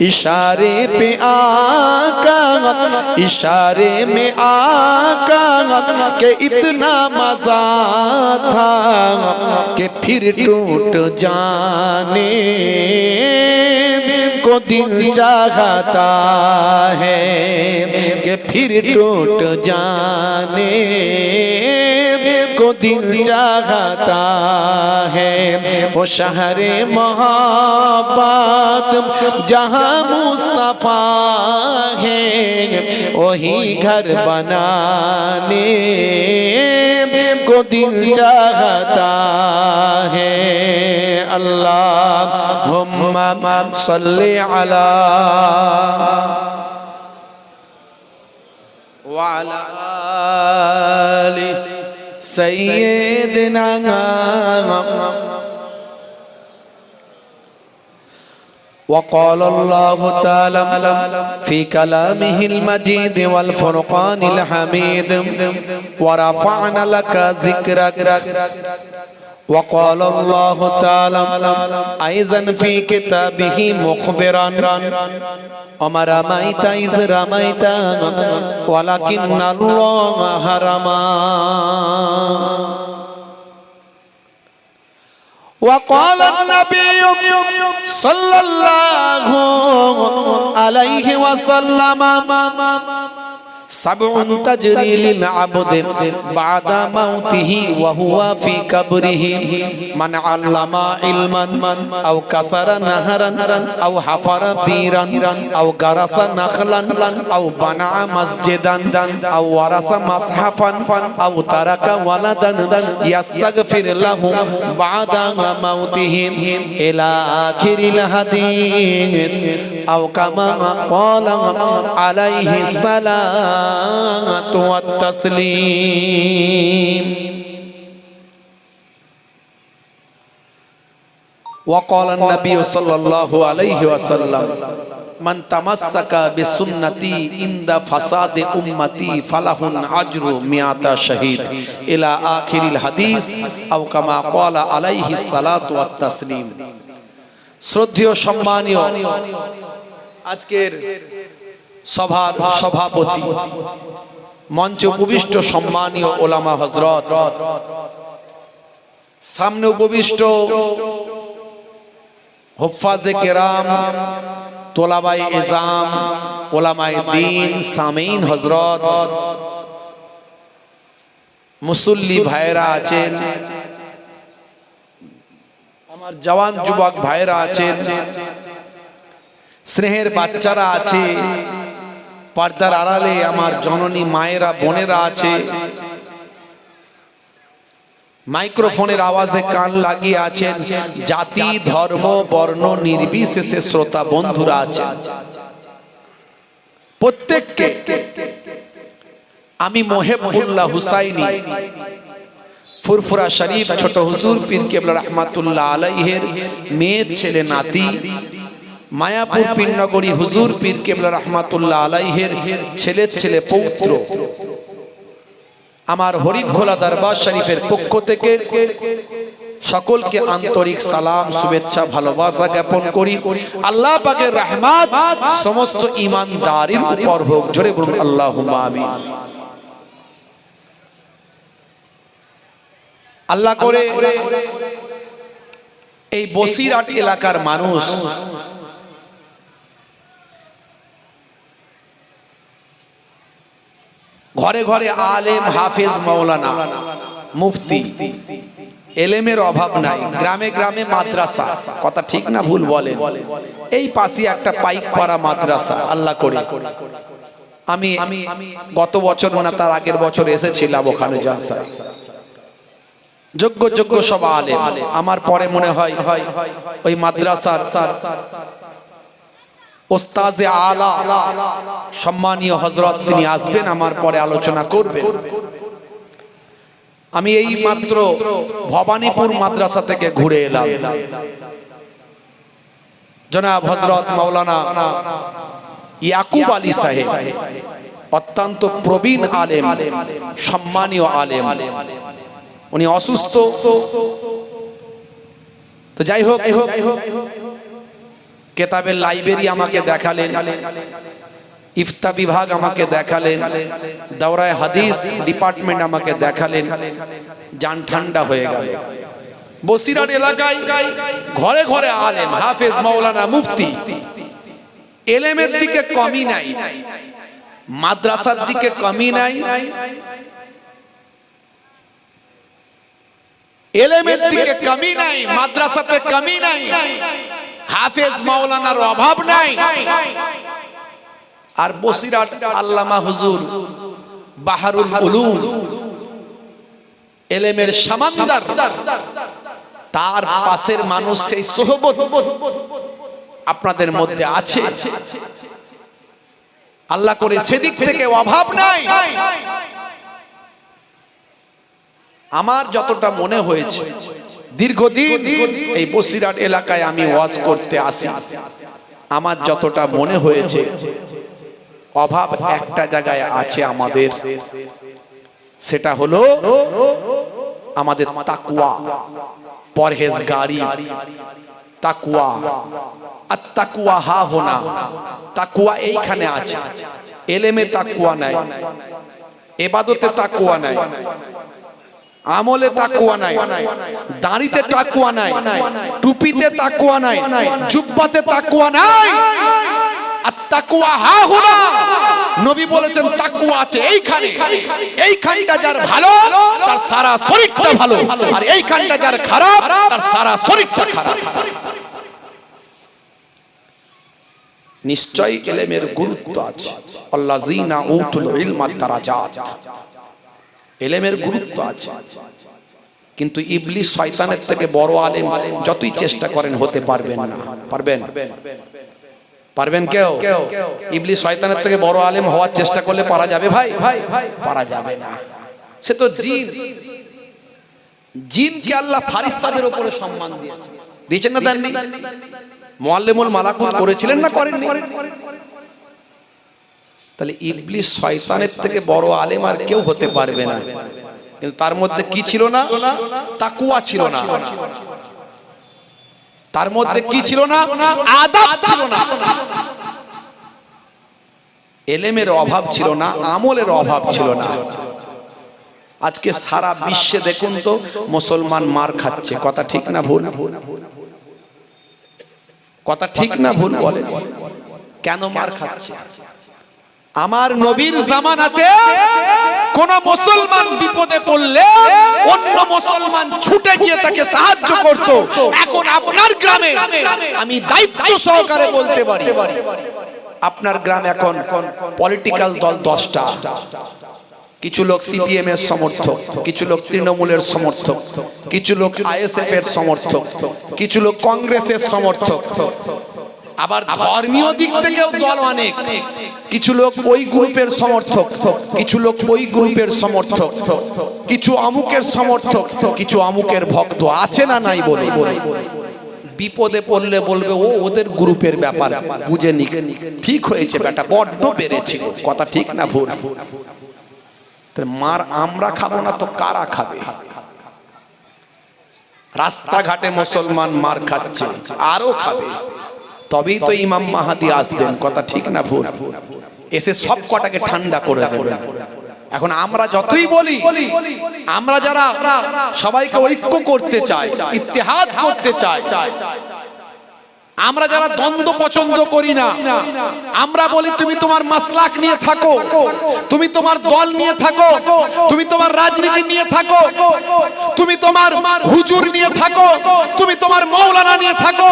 इशारे पे आका, इशारे में आका के इतना मजा था कि फिर टूट जाने को दिल चाहता है, कि फिर टूट जाने को दिल चाहता है। वो शहरे मोहब्बत जहाँ मुस्तफा है, वही घर बनाने को दिल चाहता है। अल्लाहुम्मा सल्ली अला व अला आलि सय्यिदिना। وقال الله تعالى في كلامه المجيد والفرقان الحميد ورفعنا لك ذكرك. وقال الله تعالى أيضا في كتابه مخبرا وما رميت إذ رميت ولكن الله رمى. وقال النبي صلى الله عليه وسلم سبع تجري للعبد بعد موته وهو في قبره: من علم علما أو كسر نهرا أو حفر بيرا أو غرس نخلا أو بنى مسجدا أو ورث مصحفا أو ترك ولدا يستغفر له بعد موته إلى آخر الحديث أو كما قال عليه السلام والتسليم. وقال النبي صلى الله عليه وسلم من تمسك بسنتي عند فساد أمتي فله أجر 100 شهيد إلى آخر الحديث أو كما قال عليه الصلاة والتسليم. শ্রদ্ধেয় সম্মানীয় আজকের সভার সভাপতি, মঞ্চে উপবিষ্ট সম্মানীয় ওলামা হযরত, সামনে উপবিষ্ট হুফাজে কেরাম, তোলাবাই ইজাম, ওলামায়ে দ্বীন, সামিন হযরত, মুসল্লি ভাইরা আছেন, আমার জওয়ান যুবক ভাইরা আছেন, স্নেহের বাচ্চারা আছে, পর্দার আড়ালে আমার জননী মায়েরা বোনেরা আছে, মাইক্রোফোনের আওয়াজে কান লাগিয়ে আছেন, জাতি ধর্ম বর্ণ নির্বিশেষে শ্রোতা বন্ধুরা আছেন। প্রত্যেককে আমি মোহেবুল্লাহ হুসাইনি ফুরফুরা শরীফ ছোট হুজুর পীর কেবলা রহমাতুল্লাহ আলাইহির মেয়ে ছেলে নাতি, মায়াপুর পীরনগরী হুজুর পীর কেবলা রহমাতুল্লাহ আলাইহির ছেলে পৌত্র, আমার হরিণখোলা দরবার শরীফের পক্ষ থেকে সকলকে আন্তরিক সালাম, শুভেচ্ছা, ভালোবাসা জ্ঞাপন করি। আল্লাহ পাকের রহমত সমস্ত ঈমানদারের উপর হোক, জোরে বলুন আল্লাহুম্মা আমিন। আল্লাহ করে এই বসিরহাট এলাকার মানুষ ঘরে ঘরে আলেম, হাফেজ, মাওলানা, মুফতি, এলেমের অভাব নাই। গ্রামে গ্রামে মাদ্রাসা, কথা ঠিক না ভুল বলেন? এই পাশে একটা পাইকপাড়া মাদ্রাসা আল্লাহ করে। আমি গত বছর না তার আগের বছর এসেছিলাম ওখানে জলসায়। যোগ্য সব আলেম, আমার পরে মনে হয় ওই মাদ্রাসার ওস্তাজে আলা সম্মানীয় হযরত তিনি আসবেন, আমার পরে আলোচনা করবেন। আমি এই মাত্র ভবানীপুর মাদ্রাসা থেকে ঘুরে এলাম। জনাব হযরত মাওলানা ইয়াকুব আলী সাহেব অত্যন্ত প্রবীণ আলেম, সম্মানীয় আলেম, উনি অসুস্থ। তো যাই হোক, কেতাবের লাইব্রেরি আমাকে দেখালেন, ইফতা বিভাগ আমাকে দেখালেন, দাওরায়ে হাদিস ডিপার্টমেন্ট আমাকে দেখালেন। জান ঠান্ডা হয়ে গেল। বসিরহাট এলাকায় ঘরে ঘরে আলেম, হাফেজ, মাওলানা, মুফতি। এলেমের দিকে কমি নাই, মাদ্রাসার দিকে কমি নাই, এলেমের দিকে কমি নাই, মাদ্রাসাতে কমি নাই, হাফেজ মাওলানার অভাব নাই। আর বসিরহাট আল্লামা হুজুর বাহারুল উলুম, এলেমের সামান্দার, তার পাশের মানুষ, সেই সোহবত আপনাদের মধ্যে আছে। আল্লাহ করে সেদিক থেকে অভাব নাই। আমার যতটা মনে হয়েছে, দীর্ঘদিন এই বসিরহাট এলাকায় আমি ওয়াজ করতে আসি, আমার যতটা মনে হয়েছে অভাব একটা জায়গায় আছে আমাদের, সেটা হলো আমাদের তাকওয়া, পরহেজগারি, তাকওয়া। আর তাকওয়া হা হোনা, তাকওয়া এইখানে আছে। এলেমে তাকওয়া নাই, ইবাদতে তাকওয়া নাই, আমলে তাকওয়া নাই, দাড়িতে তাকওয়া নাই, টুপিতে তাকওয়া নাই, জুব্বাতে তাকওয়া নাই। আর তাকওয়া হা হুনা, নবী বলেছেন তাকওয়া আছে এইখানে। এইখানটা যার ভালো তার সারা শরীরটা ভালো, আর এইখানটা যার খারাপ তার সারা শরীরটা খারাপ। নিশ্চয়ই ইলমের গুরুত্ব আছে। আল্লাযীনা উতুল ইলমা দারাজাত, ইলমের গুরুত্ব আছে। কিন্তু ইবলিস শয়তানের থেকে বড় আলেম যতই চেষ্টা করেন হতে পারবেন না। পারবেন? পারবেন কেউ? ইবলিস শয়তানের থেকে বড় আলেম হওয়ার চেষ্টা করলে পারা যাবে ভাই? পারা যাবে না। সে তো জিন। জিনকে আল্লাহ ফারিস্তাদের উপরে সম্মান দিয়েছেন, দিয়েছেন না দেননি? মুআল্লিমুল মালাকুত করেছিলেন না করেননি? তাহলে ইবলিস শয়তানের থেকে বড় আলেম আর কেউ হতে পারবে না। কিন্তু তার মধ্যে কি ছিল না? তাকওয়া ছিল না। তার মধ্যে কি ছিল না? আদব ছিল না। এলেমের অভাব ছিল না, আমলের অভাব ছিল না। আজকে সারা বিশ্বে দেখুন তো মুসলমান মার খাচ্ছে, কথা ঠিক না ভুল? কথা ঠিক না ভুল বলেন? কেন মার খাচ্ছে? আমার নবীর জামানাতে কোন মুসলমান বিপদে পড়লে অন্য মুসলমান ছুটে গিয়ে তাকে সাহায্য করত। এখন আপনার গ্রামে আমি দায়িত্ব সহকারে বলতে পারি, আপনার গ্রামে এখন পলিটিক্যাল দল 10টা। কিছু লোক সিপিএম এর সমর্থক, কিছু লোক তৃণমূলের সমর্থক, কিছু লোক আইএসএফ এর সমর্থক, কিছু লোক কংগ্রেসের সমর্থক। আবার ধর্মীয় দিক থেকেও দল অনেক, কিছু লোক ওই গ্রুপের সমর্থক, কিছু লোক ওই গ্রুপের সমর্থক, কিছু অমুকের সমর্থক, কিছু অমুকের ভক্ত। আছে না নাই বলে বিপদে পড়লে বলবে ও ওদের গ্রুপের ব্যাপার, বুঝে নি, ঠিক হয়েছে বেটা, বড্ড বেড়েছিল। কথা ঠিক না ভুল? মার আমরা খাবো না তো কারা খাবে? রাস্তাঘাটে মুসলমান মার খাচ্ছে, আরো খাবে, তবেই তো ইমাম মাহাদি আসবেন। কথা ঠিক না ভুল? এসে সব কটাকে ঠান্ডা করে দেবেন। এখন আমরা যতই বলি, আমরা যারা সবাইকে ঐক্য করতে চাই, ইত্তেহাদ করতে চাই, আমরা যারা দ্বন্দ্ব পছন্দ করি না, আমরা বলি তুমি তোমার মাসলাক নিয়ে থাকো, তুমি তোমার দল নিয়ে থাকো, তুমি তোমার রাজনীতি নিয়ে থাকো, তুমি তোমার হুজুর নিয়ে থাকো, তুমি তোমার মাওলানা নিয়ে থাকো,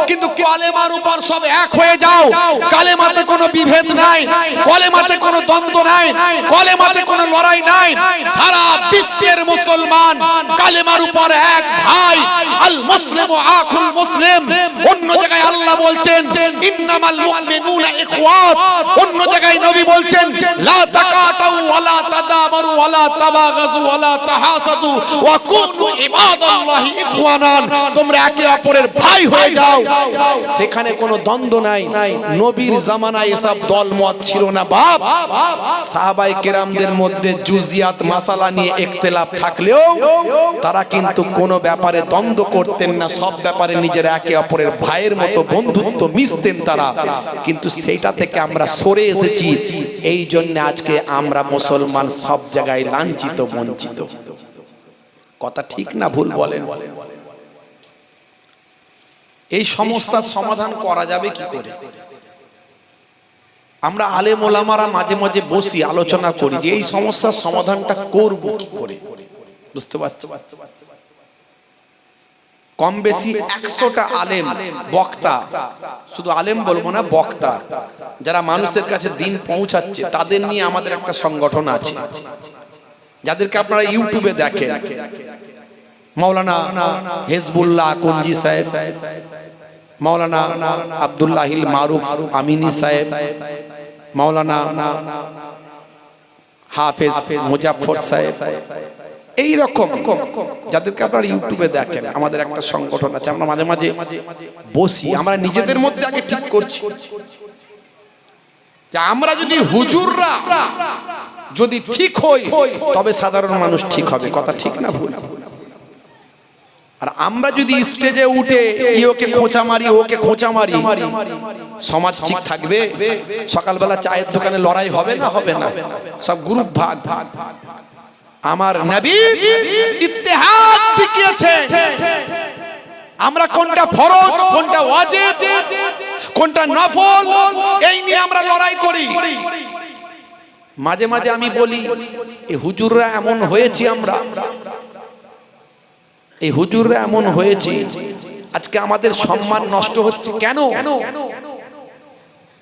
কিন্তু কালেমার উপর সব এক হয়ে যাও। কালেমাতে কোনো বিভেদ নাই, কালেমাতে কোনো দ্বন্দ্ব নাই, কালেমাতে কোনো লড়াই নাই। সারা বিশ্বের মুসলমান কালেমার উপর এক ভাই। আল মুসলিমু আখুল মুসলিম। অন্য জায়গায় আল্লাহ বলছেন ইন্নামাল মুমিনুনা ইখওয়াত, অন্য জায়গায় নবী বলছেন লা তাকাতু ওয়ালা তাদাবারু ওয়ালা তাবাগাজু ওয়ালা তাহাসাদু ওয়া কুনু ইবাদাল্লাহি ইখওয়ানান। তোমরা একে অপরের ভাই হয়ে যাও। সেখানে কোনো দ্বন্দ্ব নাই। নবীর জামানায় এসব দলমত ছিল না বাপ। সাহাবায়ে কেরামদের মধ্যে জুজিয়াত মাসালা নিয়ে ইখতিলাফ থাকলেও তারা কিন্তু কোনো ব্যাপারে দ্বন্দ্ব করতেন না, সব ব্যাপারে নিজেরা একে অপরের ভাইয়ের মতো বন্ধুত্ব মিশতেন তারা। কিন্তু সেইটা থেকে আমরা সরে এসেছি, এই জন্য আজকে আমরা মুসলমান সব জায়গায় লাঞ্ছিত বঞ্চিত। কথা ঠিক না ভুল বলেন? এই সমস্যার সমাধান করা যাবে কি করে? আমরা আলেম ওলামারা মাঝে মাঝে বসি, আলোচনা করি যে এই সমস্যার সমাধানটা করব কি করে। বুঝতে পারছো? কম বেশি 100টা আলেম বক্তা, শুধু আলেম বলবো না, বক্তা যারা মানুষের কাছে দিন পৌঁছাচ্ছে, তাদের নিয়ে আমাদের একটা সংগঠন আছে, যাদেরকে আপনারা ইউটিউবে দেখেন। মাওলানা হিজবুল্লাহ কুঞ্জি সাহেব, মাওলানা আব্দুল্লাহিল মারুফ আমিনী সাহেব, মাওলানা হাফেজ মুজাফফর সাহেব, এই রকম যাদেরকে আপনারা ইউটিউবে দেখেন, আমাদের একটা সংগঠন আছে। আমরা মাঝে মাঝে বসি, আমরা নিজেদের মধ্যে আগে ঠিক করছি যে আমরা যদি হুজুররা যদি ঠিক হই তবে সাধারণ মানুষ ঠিক হবে। কথা ঠিক না ভুল? আর আমরা যদি স্টেজে উঠে ওকে খোঁচা মারি, ওকে খোঁচা মারি, সমাজ ঠিক থাকবে? সকালবেলা চায়ের দোকানে লড়াই হবে না? হবে না? সব গ্রুপ ভাগ ভাগ। আমার নবী ইত্তেহাদ শিখিয়েছে। আমরা কোনটা ফরজ, কোনটা ওয়াজিব, কোনটা নফল, এই নিয়ে আমরা লড়াই করি। মাঝে মাঝে আমি বলি এই হুজুররা এমন হয়েছি, আমরা এই হুজুররা এমন হয়েছি, আজকে আমাদের সম্মান নষ্ট হচ্ছে কেন?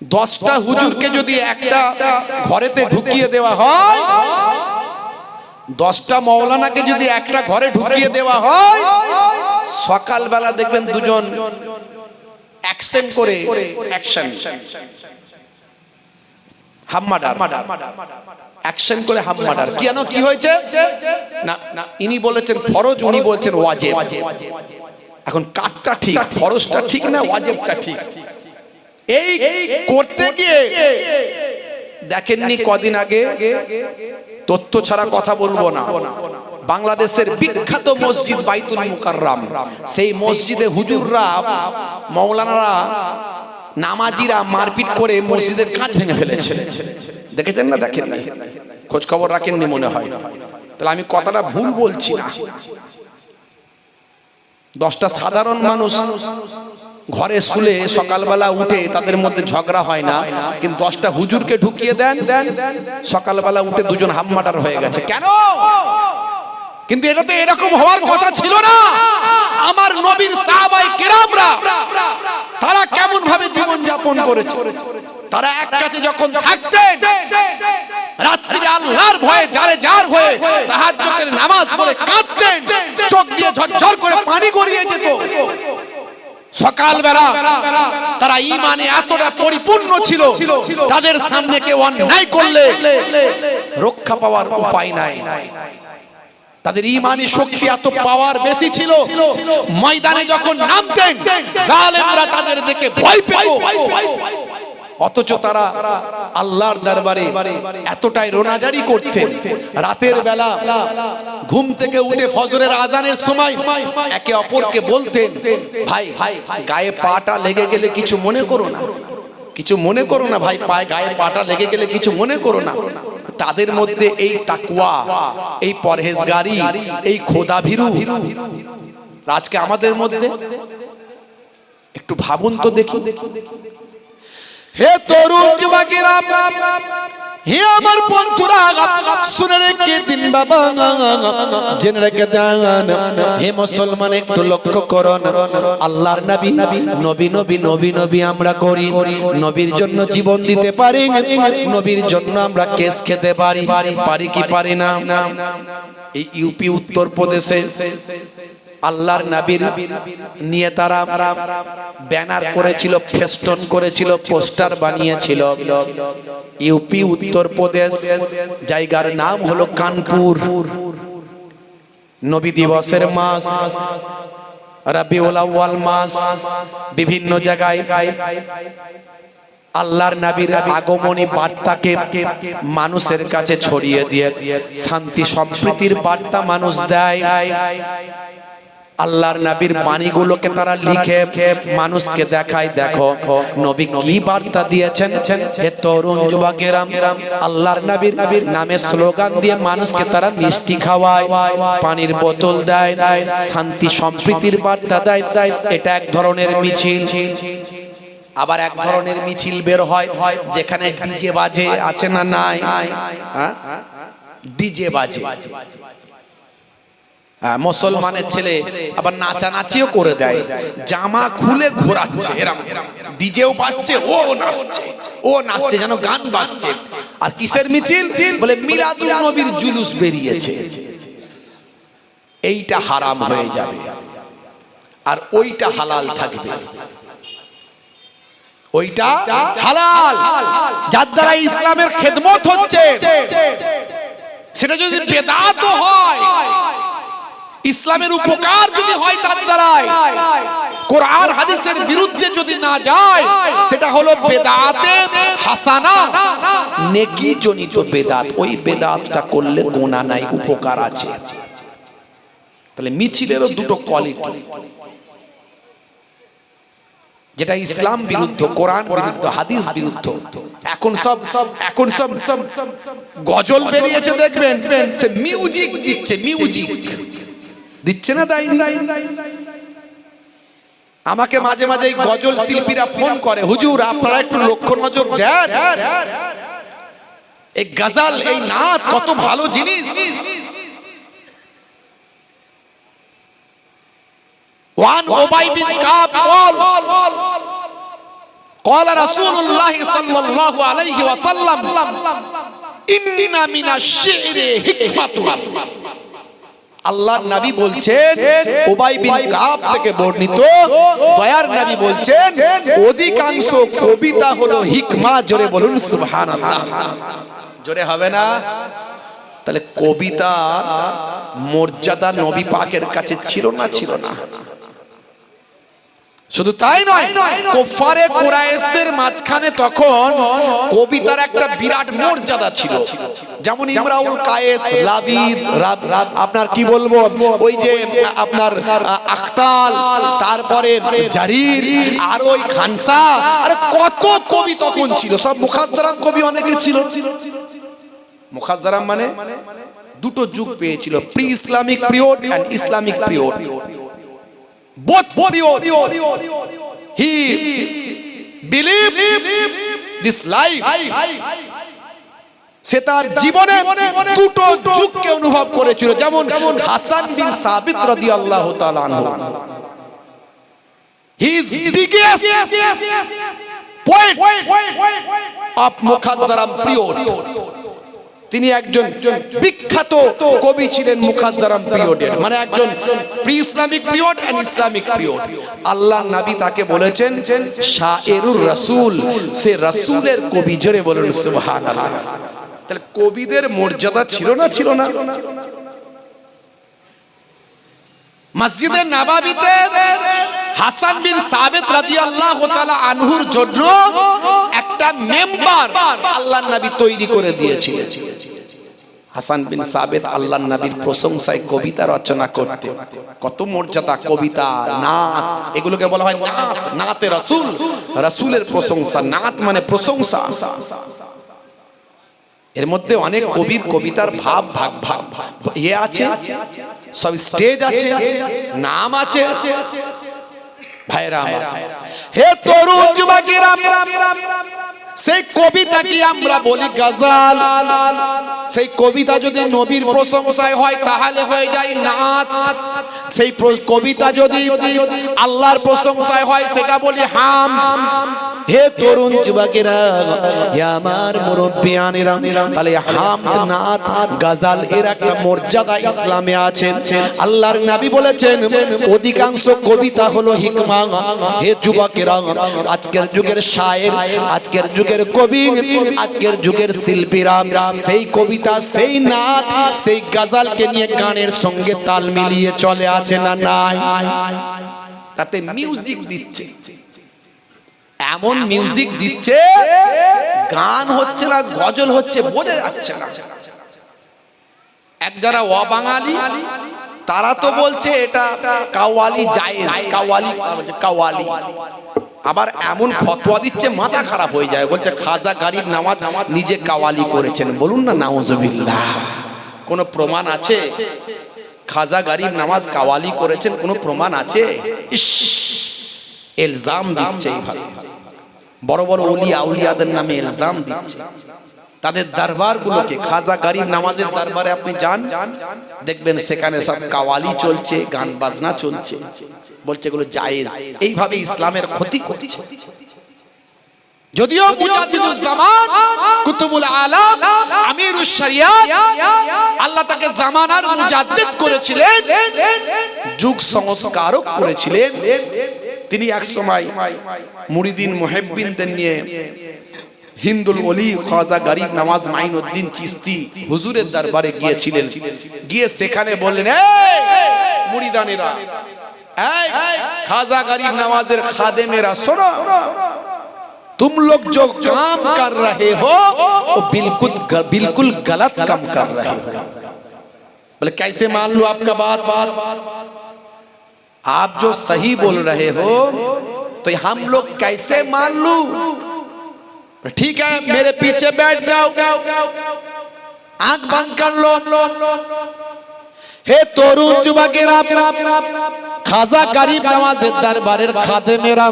10টা হুজুরকে যদি একটা ঘরেতে ঢুকিয়ে দেওয়া হয়, 10টা মাওলানাকে যদি একটা ঘরে ঢুকিয়ে দেওয়া হয়, সকালবেলা দেখবেন দুজন অ্যাকশন করে, অ্যাকশন হামমাডার, অ্যাকশন করে হামমাডার। কেন, কি হয়েছে? না ইনি বলেছেন ফরজ, উনি বলছেন ওয়াজিব। এখন কাটটা ঠিক, ফরজটা ঠিক না ওয়াজিবটা ঠিক? এই করতে গিয়ে দেখেননি কদিন আগে, তথ্য ছাড়া কথা বলবো না, বাংলাদেশের বিখ্যাত মসজিদ বাইতুল মুকাররম, সেই মসজিদে হুজুররা, মাওলানারা, নামাজিরা মারপিট করে মসজিদের কাঁচ ভেঙে ফেলেছে। দেখেছেন না? দেখেন না? খোঁজ খবর রাখেননি মনে হয়। তাহলে আমি কথাটা ভুল বলছি না। 10টা সাধারণ মানুষ ঘরে শুলে সকালবেলা উঠে তাদের মধ্যে ঝগড়া হয় না, কিন্তু 10টা হুজুরকে ঢুকিয়ে দেন, সকালবেলা উঠে দুজন হামমাটার হয়ে গেছে। কেন? কিন্তু এটা তো এরকম হওয়ার কথা ছিল না। আমার নবীর সাহাবায়ে কেরামরা তারা কেমন ভাবে জীবন যাপন করেছে? তারা এক কাছে যখন থাকতেন, রাত্রিরে আল্লাহর ভয়ে জারে জার হয়ে তাহাজ্জুদের নামাজ পড়ে কাঁদতেন, চোখ দিয়ে ঝরঝর করে পানি গড়িয়ে যেত। সকালবেলা তারা ঈমানে এতটা পরিপূর্ণ ছিল, তাদের সামনে কেউ অন্যায় করলে রক্ষা পাওয়ার উপায় নাই। তাদের ঈমানি শক্তি এত পাওয়ার বেশি ছিল, ময়দানে যখন নামতেন জালেমরা তাদের দেখে ভয় পেত। অথচ তারা আল্লাহর দরবারে এতটাই রোনাজারি করতেন, রাতের বেলা ঘুম থেকে উঠে ফজরের আজানের সময় একে অপরকে বলতেন, ভাই গায়ে পাটা লেগে গেলে কিছু মনে করো না, কিছু মনে করো না ভাই, পায়ে গায়ে পাটা লেগে গেলে কিছু মনে করো না। তাদের মধ্যে এই তাকওয়া, এই পরহেজগারি, এই খোদাভীরু আজকে আমাদের মধ্যে একটু ভাবুন তো দেখি। হে তরুণ যুবকেরা, হে আমার বন্ধুরা, শুনে রেখে দিন বাবা, জেনে রেখে দেন। হে মুসলমান, একটু লক্ষ্য করুন, আল্লাহর নবী নবী নবী নবী নবী আমরা করি, নবীর জন্য জীবন দিতে পারি, নবীর জন্য আমরা কেস খেতে পারি, পারি কি পারি না? এই ইউপি উত্তরপ্রদেশে আল্লাহর নবীর নিয়ে তারা ব্যানার করেছিল, ফেস্টন করেছিল, পোস্টার বানিয়েছিল। ইউপি উত্তরপ্রদেশ, জায়গার নাম হলো কানপুর। নবী দিবসের মাস, রবিউল আউয়াল মাস, বিভিন্ন জায়গায় আল্লাহর নবীর আগমনী বার্তাকে মানুষের কাছে ছড়িয়ে দিয়ে শান্তি সম্প্রীতির বার্তা মানুষ দেয়। আল্লাহর নবীর বাণীগুলোকে তারা লিখে মানুষকে দেখায়, দেখো নবী কি বার্তা দিয়েছেন। হে তরুণ যুবকেরা, আল্লাহর নবীর নামে স্লোগান দিয়ে মানুষকে তারা মিষ্টি খাওয়ায়, পানির বোতল দেয়, শান্তি সম্প্রীতির বার্তা দেয়। এটা এক ধরনের মিছিল। আবার এক ধরনের মিছিল বের হয় যেখানে ডিজে বাজে, আছে না নাই? ডিজে বাজে। মুসলমানের ছেলে আবার নাচানাচিও করে দেয়, জামা খুলে ঘোরাচ্ছে, এরকম ডিজেও বাজছে, ও নাচছে যেন গান বাজছে। আর কিসের মিছিল? বলে মিলাদুন নবীর জুলুস বেরিয়েছে। এইটা হারাম হয়ে যাবে আর ওইটা হালাল থাকবে। ওইটা হালাল, যার দ্বারা ইসলামের খেদমত হচ্ছে, সেটা যদি বেদাত হয়, ইসলামের উপকার যদি হয় তার দ্বারাই, কোরআন হাদিসের বিরুদ্ধে যদি না যায়, সেটা হলো বেদাতে হাসানা, নেকি জনিত বেদাত। ওই বেদাতটা করলে গুনাহ নাই, উপকার আছে। তাহলে মিছিলেরও দুটো কোয়ালিটি, যেটা ইসলাম বিরুদ্ধ, কোরআন বিরুদ্ধ, হাদিস বিরুদ্ধ। এখন সব গজল বেরিয়েছে, দেখবেন সে মিউজিক দিচ্ছে, মিউজিক দিচ্ছে না, দেয়নি? আমাকে মাঝে মাঝে এই গজল শিল্পীরা ফোন করে, হুজুর আপনারা একটু লক্ষ্য নজর দেন, এই গজল, এই নাচ কত ভালো জিনিস। وعن أبي بن كعب قال رسول الله صلى الله عليه وسلم إن من الشعر حكمة। আল্লাহর নবী বলছেন, উবাই বিন কাব থেকে বর্ণিত, দয়ার নবী বলছেন, অধিকাংশ কবিতা হলো হিকমা। জোরে বলুন সুবহানাল্লাহ। জোরে হবে না? তাহলে কবিতার মর্যাদা নবী পাকের কাছে ছিল না? ছিল না। শুধু তাই নয়, কুফারে কুরাইশদের মাঝখানে তখন কবিতার একটা বিরাট মর্যাদা ছিল। যেমন ইমরাউল কায়েস, লাবিদ, আপনার কি বলবো, ওই যে আপনার আখতাল, তারপরে জারির, আর ওই খানসা, আরে কত কবি তখন ছিল। সব মুখাজ্জারাম কবি অনেকে ছিল। মুখাজ্জারাম মানে দুটো যুগ পেয়েছিল, pre Islamic period and Islamic period. he believed this life, সে তার জীবনে দুটো যুগকে অনুভব করেছিল, যেমন হাসান বিন সাবিত রাদিয়াল্লাহু তাআলা আনহু, his biggest poet of মুখাজ্জারাম পিরিয়ড, তিনি একজন বিখ্যাত কবি ছিলেন মুখাজ্জারাম পিরিয়ডের, মানে একজন pre Islamic period and Islamic period. আল্লাহর নবী তাকে বলেছেন শায়েরুর রাসূল, সে রাসূলের কবি। জোরে বলুন সুবহানাল্লাহ। তাহলে কবিদের মর্যাদা ছিল না, ছিল না? মসজিদে নববীতে হাসান বিন সাবিত রাদিয়াল্লাহু তাআলা আনহুর জন্য একটা মেম্বার আল্লাহর নবী তৈরি করে দিয়েছিলেন। হাসান বিন সাবিত আল্লাহর নবীর প্রশংসায় কবিতা রচনা করতেন। কত মর্যাদা! কবিতা, নাত, এগুলোকে বলা হয় নাত, নাতে রাসূল, রাসূলের প্রশংসা। নাত মানে প্রশংসা। এর মধ্যে অনেক কবির কবিতার ভাব ভাগ ভাগ আছে, সব স্টেজ আছে, নাম আছে। ভাইরা আমার, হে তরুণ যুবকেরা, সেই কবিতা কি আমরা বলি গজল। সেই কবিতা যদি নবীর প্রশংসায় হয় তাহলে হয়ে যায় নাত। সেই কবিতা যদি আল্লাহর প্রশংসায় হয় সেটা বলি হাম। হে তরুণ যুবকেরা, হে আমার মুরব্বিয়ানেরা, তাহলে হামদ, নাত, গজল এর একটা মর্যাদা ইসলামে আছে। আল্লাহর নবী বলেছেন অধিকাংশ কবিতা হলো হিকমা। হে যুবকেরা, আজকের যুগের শায়ের, আজকের যুগের কবি, আজকের যুগের শিল্পীরা সেই কবিতা, সেই নাত, সেই গজলকে নিয়ে গানের সঙ্গে তাল মিলিয়ে চলে আছে না নাই? তাতে মিউজিক দিচ্ছে, এমন মিউজিক দিচ্ছে, গান হচ্ছে না, গজল হচ্ছে, বোঝা যাচ্ছে না। এক যারা অবাঙালি তারা তো বলছে এটা কাওয়ালি জায়েজ, কাওয়ালি, কাওয়ালি। আবার এমন ফতোয়া দিচ্ছে মাথা খারাপ হয়ে যায়, বলছে খাজা গরিব নওয়াজ নিজে কাওয়ালি করেছেন। বলুন না নাউজুবিল্লাহ। কোন প্রমাণ আছে খাজা গরিব নওয়াজ কাওয়ালি করেছেন? কোন প্রমাণ আছে? ইস, ইলজাম দিচ্ছে এইভাবে। বড় বড় ওলিয়া আউলিয়াদের নামে ইলজাম দিচ্ছে। তাদের দরবারগুলোকে, খাজা গরিব নওয়াজের দরবারে আপনি যান, দেখবেন সেখানে সব কাওয়ালি চলছে, গান বাজনা চলছে, বলছে এগুলো জায়েজ। এইভাবে ইসলামের ক্ষতি করছে। যদিও মুজাদ্দিদুজ জামান, কুতুবুল আলাম, আমিরুশ শরিয়াত, আল্লাহ তাকে জামানার মুজাদ্দিদ করেছিলেন, যুগ সংস্কারক করেছিলেন। তিনি এক সময় মুরিদিন মুহিব্বিনদের নিয়ে হিন্দুল ওলি খাজা গরিব নওয়াজ মাইনুদ্দিন চিশতি হুজুরের দরবারে গিয়েছিলেন। গিয়ে সেখানে বললেন, এই মুরিদানেরা, এই খাজা গরিব নওয়াজের খাদেমেরা, सुनो, तुम लोग जो काम कर रहे हो वो बिल्कुल गलत काम कर रहे हो। बोले कैसे मान लो आपका बात? आप जो सही बोल रहे हो तो हम लोग कैसे मान लूं? ठीक है, मेरे पीछे बैठ जाओ, आंख बंद कर लो। হে তরুণ যুবকেরা, খাজা গরিব নওয়াজের দরবারের খাদেমেরা,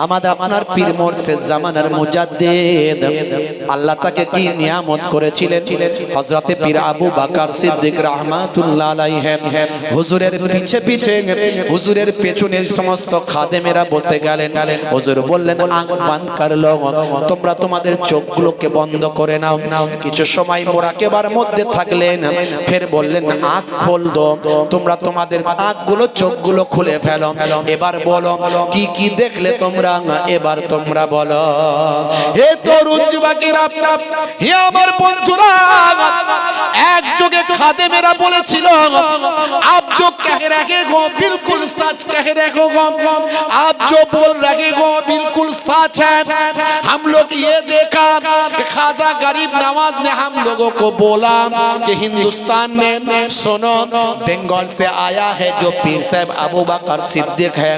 আমাদের আপনার পীর মুর্শিদ জামানার মুজাদ্দিদ, আল্লাহ তাকে কি নিয়ামত করেছিলেন? হযরতে পীর আবু বকর সিদ্দিক রাহমাতুল্লাহ আলাইহি হুজুরের পিছে পিছে, হুজুরের পেছনে সমস্ত খাদেমেরা বসে গেলেন। হুজুর বললেন, আঁখ বন্ধ কর লো, তোমরা তোমাদের চোখগুলোকে বন্ধ করে নাও। কিছু সময় মোরাকেবার মধ্যে থাকলেন, ফের বললেন, আঁখ খোল দো, তোমরা তোমাদের আঁখগুলো, চোখগুলো খুলে ফেলো। এবার বলো কি কি দেখলে তোমরা, এবার তোমরা বলো। হে তরুণ যুবকেরা, হে আমার বন্ধুরা, এক যুগে খাদেমেরা বলেছিল, আপ जो कह रहे हो बिल्कुल सच कह रहे हो, आप जो बोल रहे हो बिल्कुल सच है। हम लोग ये देखा कि खाजा गरीब नवाज ने हम लोगों को बोला कि हिंदुस्तान में सुनो, बंगाल से आया है जो पीर साहब अबू बकर सिद्दीक है,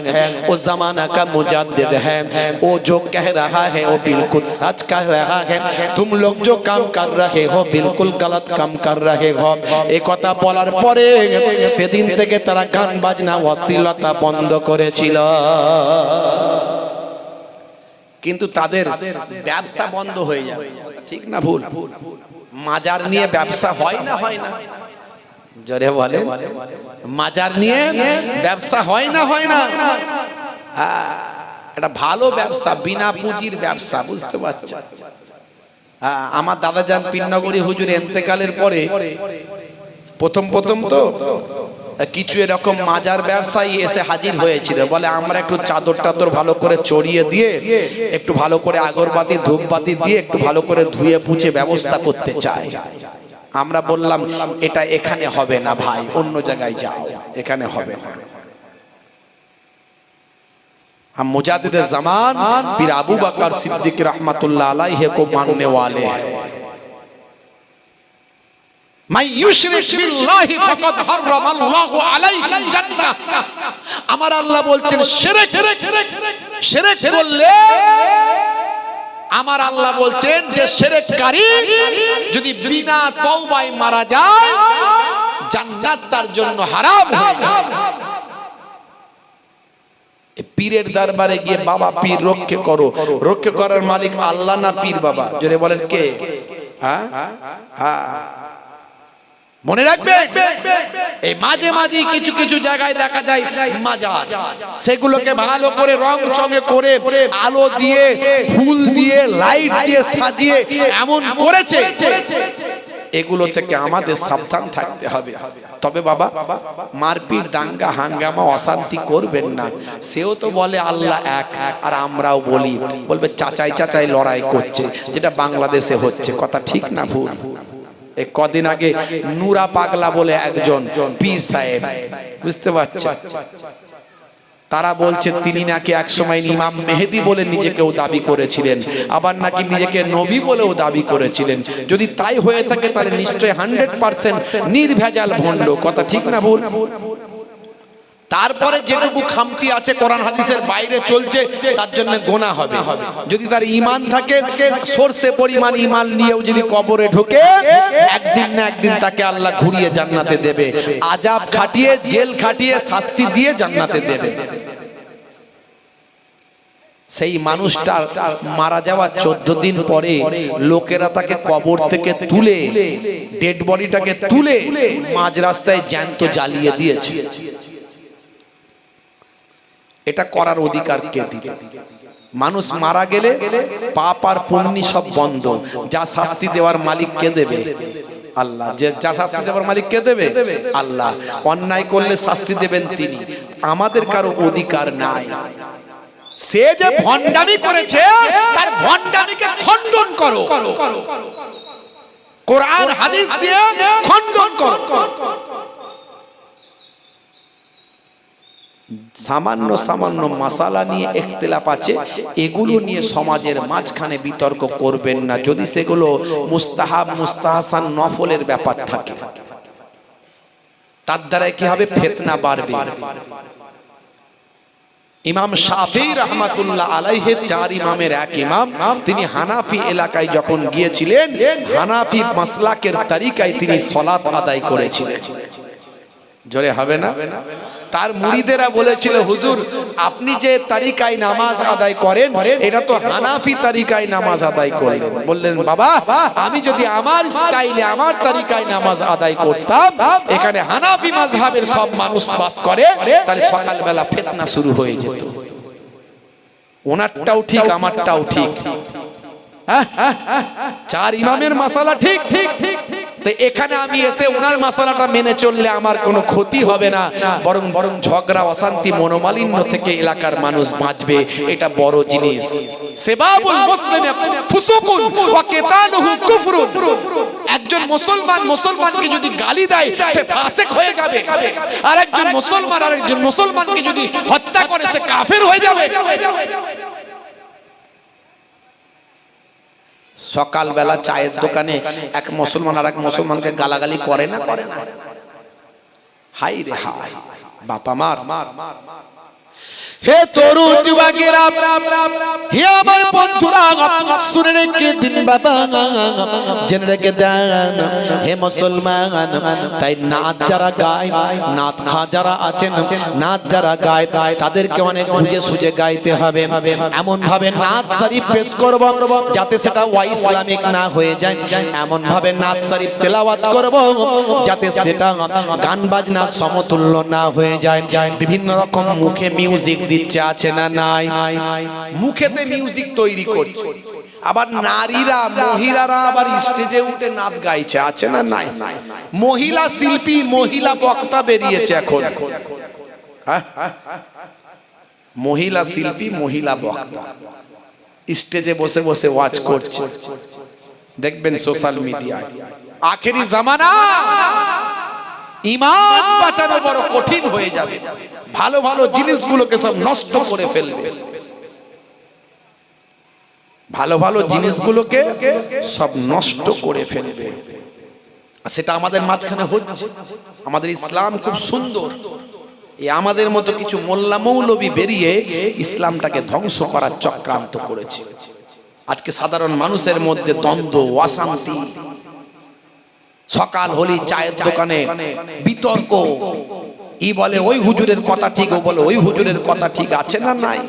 उस जमाना का मुजद्दिद है, वो जो कह रहा है वो बिल्कुल सच कह रहा है। तुम लोग जो काम कर रहे हो बिल्कुल गलत काम कर रहे हो। এই কথা বলার পরে সেদিন থেকে তারা গান বাজনা অশ্লীলতা বন্ধ করেছিল। কিন্তু তাদের ব্যবসা বন্ধ হয়ে যাবে, ঠিক না ভুল? মাজার নিয়ে ব্যবসা হয় না, হয় না? জোরে বলেন, মাজার নিয়ে ব্যবসা হয় না, হয় না? এটা ভালো ব্যবসা, বিনা পুঁজির ব্যবসা, বুঝতে পারছো? আমার দাদাজান পীরনগরী হুজুর ইন্তেকালের পরে প্রথম তো কিছু এরকম মাজার ব্যবসায়ী এসে হাজির হয়েছিল, বলে আমরা একটু চাদর টাদর ভালো করে চড়িয়ে দিয়ে, একটু ভালো করে আগরবাতি ধূপবাতি দিয়ে একটু ভালো করে ধুয়ে পুছে ব্যবস্থা করতে চাই। আমরা বললাম এটা এখানে হবে না ভাই, অন্য জায়গায় যাও, এখানে হবে না। हम मुजादिद ज़मान पीर अबू बकर सिद्दीक रहमतुल्लाह अलैहि को मानने वाले हैं। मैं युशरिक बिल्लाहि फकद हर्रमल्लाहु अलैहिल जन्नह। আমার আল্লাহ বলছেন শিরক করলে, আমার আল্লাহ বলছেন যে শিরককারী যদি বিনা তওবায় মারা যায় জান্নাত তার জন্য হারাম হয়ে যায়। পীরের দরবারে গিয়ে বাবা পীর রক্ষা করো, রক্ষা করার মালিক আল্লাহ না পীর বাবা? জোরে বলেন কে? হ্যাঁ হ্যাঁ, মনে রাখবেন। এই মাঝে মাঝে কিছু কিছু জায়গায় দেখা যায় মাজার, সেগুলোকে ভালো করে রং চঙে করে আলো দিয়ে ফুল দিয়ে লাইট দিয়ে সাজিয়ে এমন করেছে, এগুলো থেকে আমাদের সাবধান থাকতে হবে। তবে বাবা মারপিট দাঙ্গা হাঙ্গামা অশান্তি করবেন না। সেও তো বলে আল্লাহ এক, আর আমরাও বলি, বলবে চাচাই চাচাই লড়াই করছে, যেটা বাংলাদেশে হচ্ছে। কথা ঠিক না ভুল? এই কদিন আগে নুরা পাগলা বলে একজন পীর সাহেব, বুঝতে পারছেন, তারা বলছে তিনি নাকি একসময় ইমাম মেহেদি বলে নিজেকেও দাবি করেছিলেন, আবার নাকি নিজেকে নবী বলেও দাবি করেছিলেন। যদি তাই হয়ে থাকে তাহলে নিশ্চয়ই 100% নির্ভেজাল ভণ্ড। কথা ঠিক না ভুল? তারপরে যেটুকু খামতি আছে কোরআন হাদিসের বাইরে চলছে, তার জন্য গোনা হবে। যদি তার ঈমান থাকে, সরষে পরিমাণ ঈমান নিয়েও যদি কবরে ঢোকে, একদিন না একদিন তাকে আল্লাহ ঘুরিয়ে জান্নাতে দেবে, আযাব খাটিয়ে জেল খাটিয়ে শাস্তি দিয়ে জান্নাতে দেবে। সেই মানুষটা মারা যাওয়ার 14 দিন পরে লোকেরা তাকে কবর থেকে তুলে, ডেড বডিটাকে তুলে মাঝ রাস্তায় জ্যান্ত জ্বালিয়ে দিয়েছে। এটা করার অধিকার কে দিল? মানুষ মারা গেলে পাপ আর পুণ্য সব বন্ধ। যা শাস্তি দেওয়ার মালিক কে দেবে? আল্লাহ। যে যা শাস্তি দেওয়ার মালিক কে দেবে? আল্লাহ। অন্যায় করলে শাস্তি দেবেন তিনি, আমাদের কারো অধিকার নাই। সে যে ভণ্ডামি করেছে তার ভণ্ডামিকে খণ্ডন করো, কোরআন হাদিস দিয়ে খণ্ডন করো। সামান্য সামান্য মাসালা নিয়ে ইখতিলাফ আছে, এগুলো নিয়ে সমাজের মাঝখানে বিতর্ক করবেন না, যদি সেগুলো মুস্তাহাব মুস্তাহসান নফলের ব্যাপার থাকে। তার দ্বারা কি হবে? ফিতনা বাড়বে। ইমাম শাফিঈ রাহমাতুল্লাহ আলাইহি 4 ইমামের এক ইমাম, তিনি হানাফি এলাকায় যখন গিয়েছিলেন, হানাফি মাসলাকের তরিকায় তিনি সালাত আদায় করেছিলেন। জোরে হবে না? তার মুরিদেরা বলেছিল, হুজুর আপনি যে তরিকায় নামাজ আদায় করেন এটা তো হানাফি তরিকায় নামাজ আদায় করেন। বললেন, বাবা আমি যদি আমার স্টাইলে আমার তরিকায় নামাজ আদায় করতাম, এখানে হানাফি মাযহাবের সব মানুষ বাস করে, তাহলে সকালবেলা ফিতনা শুরু হয়ে যেত। ওনারটাও ঠিক আমারটাও ঠিক, 4 ইমামের মাসালা ঠিক, তো এখানে আমি এসে ওনার মাসালাটা মেনে চললে আমার কোনো ক্ষতি হবে না, বরং বরং ঝগড়া অশান্তি মনোমালিন্য থেকে এলাকার মানুষ বাঁচবে। এটা বড় জিনিস। সেবাবুল মুসলিমি ফুসুকুন ওয়া কিতালুহু কুফরুন। একজন মুসলমান মুসলমানকে যদি গালি দেয় সে ফাসিক হয়ে যাবে, আর একজন মুসলমান আরেকজন মুসলমানকে যদি হত্যা করে সে কাফের হয়ে যাবে। সকালবেলা চায়ের দোকানে এক মুসলমান আর এক মুসলমানকে গালাগালি করে না? করে না? হাই রে হাই, বাপ আমার হে তরুণ যুবকেরা, হে আমার বন্ধুরা, শুনে রেখে দিন বাবা, জেনে রেখে দেন হে মুসলমান। তাই নাচ যারা গায়, নাচ খা যারা আছেন, নাচ যারা গায় তাদেরকে অনেক বুঝে সুঝে গাইতে হবে। এমন ভাবে নাচ শরীফ পেশ করব যাতে সেটা ইসলামিক না হয়ে যায়। এমন ভাবে নাচ শরীফ তেলাওয়াত করব যাতে সেটা গান বাজনার সমতুল্য না হয়ে যায়। বিভিন্ন রকম মুখে মিউজিক দিচ্ছে, আছে না নাই? মুখেতে মিউজিক তৈরি করি, আবার নারীরা মহিলারা আবার স্টেজে উঠে নাচ গাইছে, আছে না নাই? মহিলা শিল্পী, মহিলা বক্তা বেরিয়েছে এখন। মহিলা শিল্পী, মহিলা বক্তা স্টেজে বসে বসে ওয়াজ করছে, দেখবেন সোশ্যাল মিডিয়ায়। আখেরি জামানা, ঈমান বাঁচানো বড় কঠিন হয়ে যাবে। ভালো ভালো জিনিসগুলোকে সব নষ্ট করে ফেলবে, ভালো ভালো জিনিসগুলোকে সব নষ্ট করে ফেলবে। সেটা আমাদের মাঝখানে হচ্ছে। আমাদের ইসলাম খুব সুন্দর, এই আমাদের মতো কিছু মোল্লা মৌলবী বেরিয়ে ইসলামটাকে ধ্বংস করার চক্রান্ত করেছে। আজকে সাধারণ মানুষের মধ্যে দ্বন্দ্ব, অশান্তি, সকাল হলি চায়ের দোকানে বিতর্ক, ই বলে ওই হুজুরের কথা ঠিক, ও বলে ওই হুজুরের কথা ঠিক, আছে না নাই?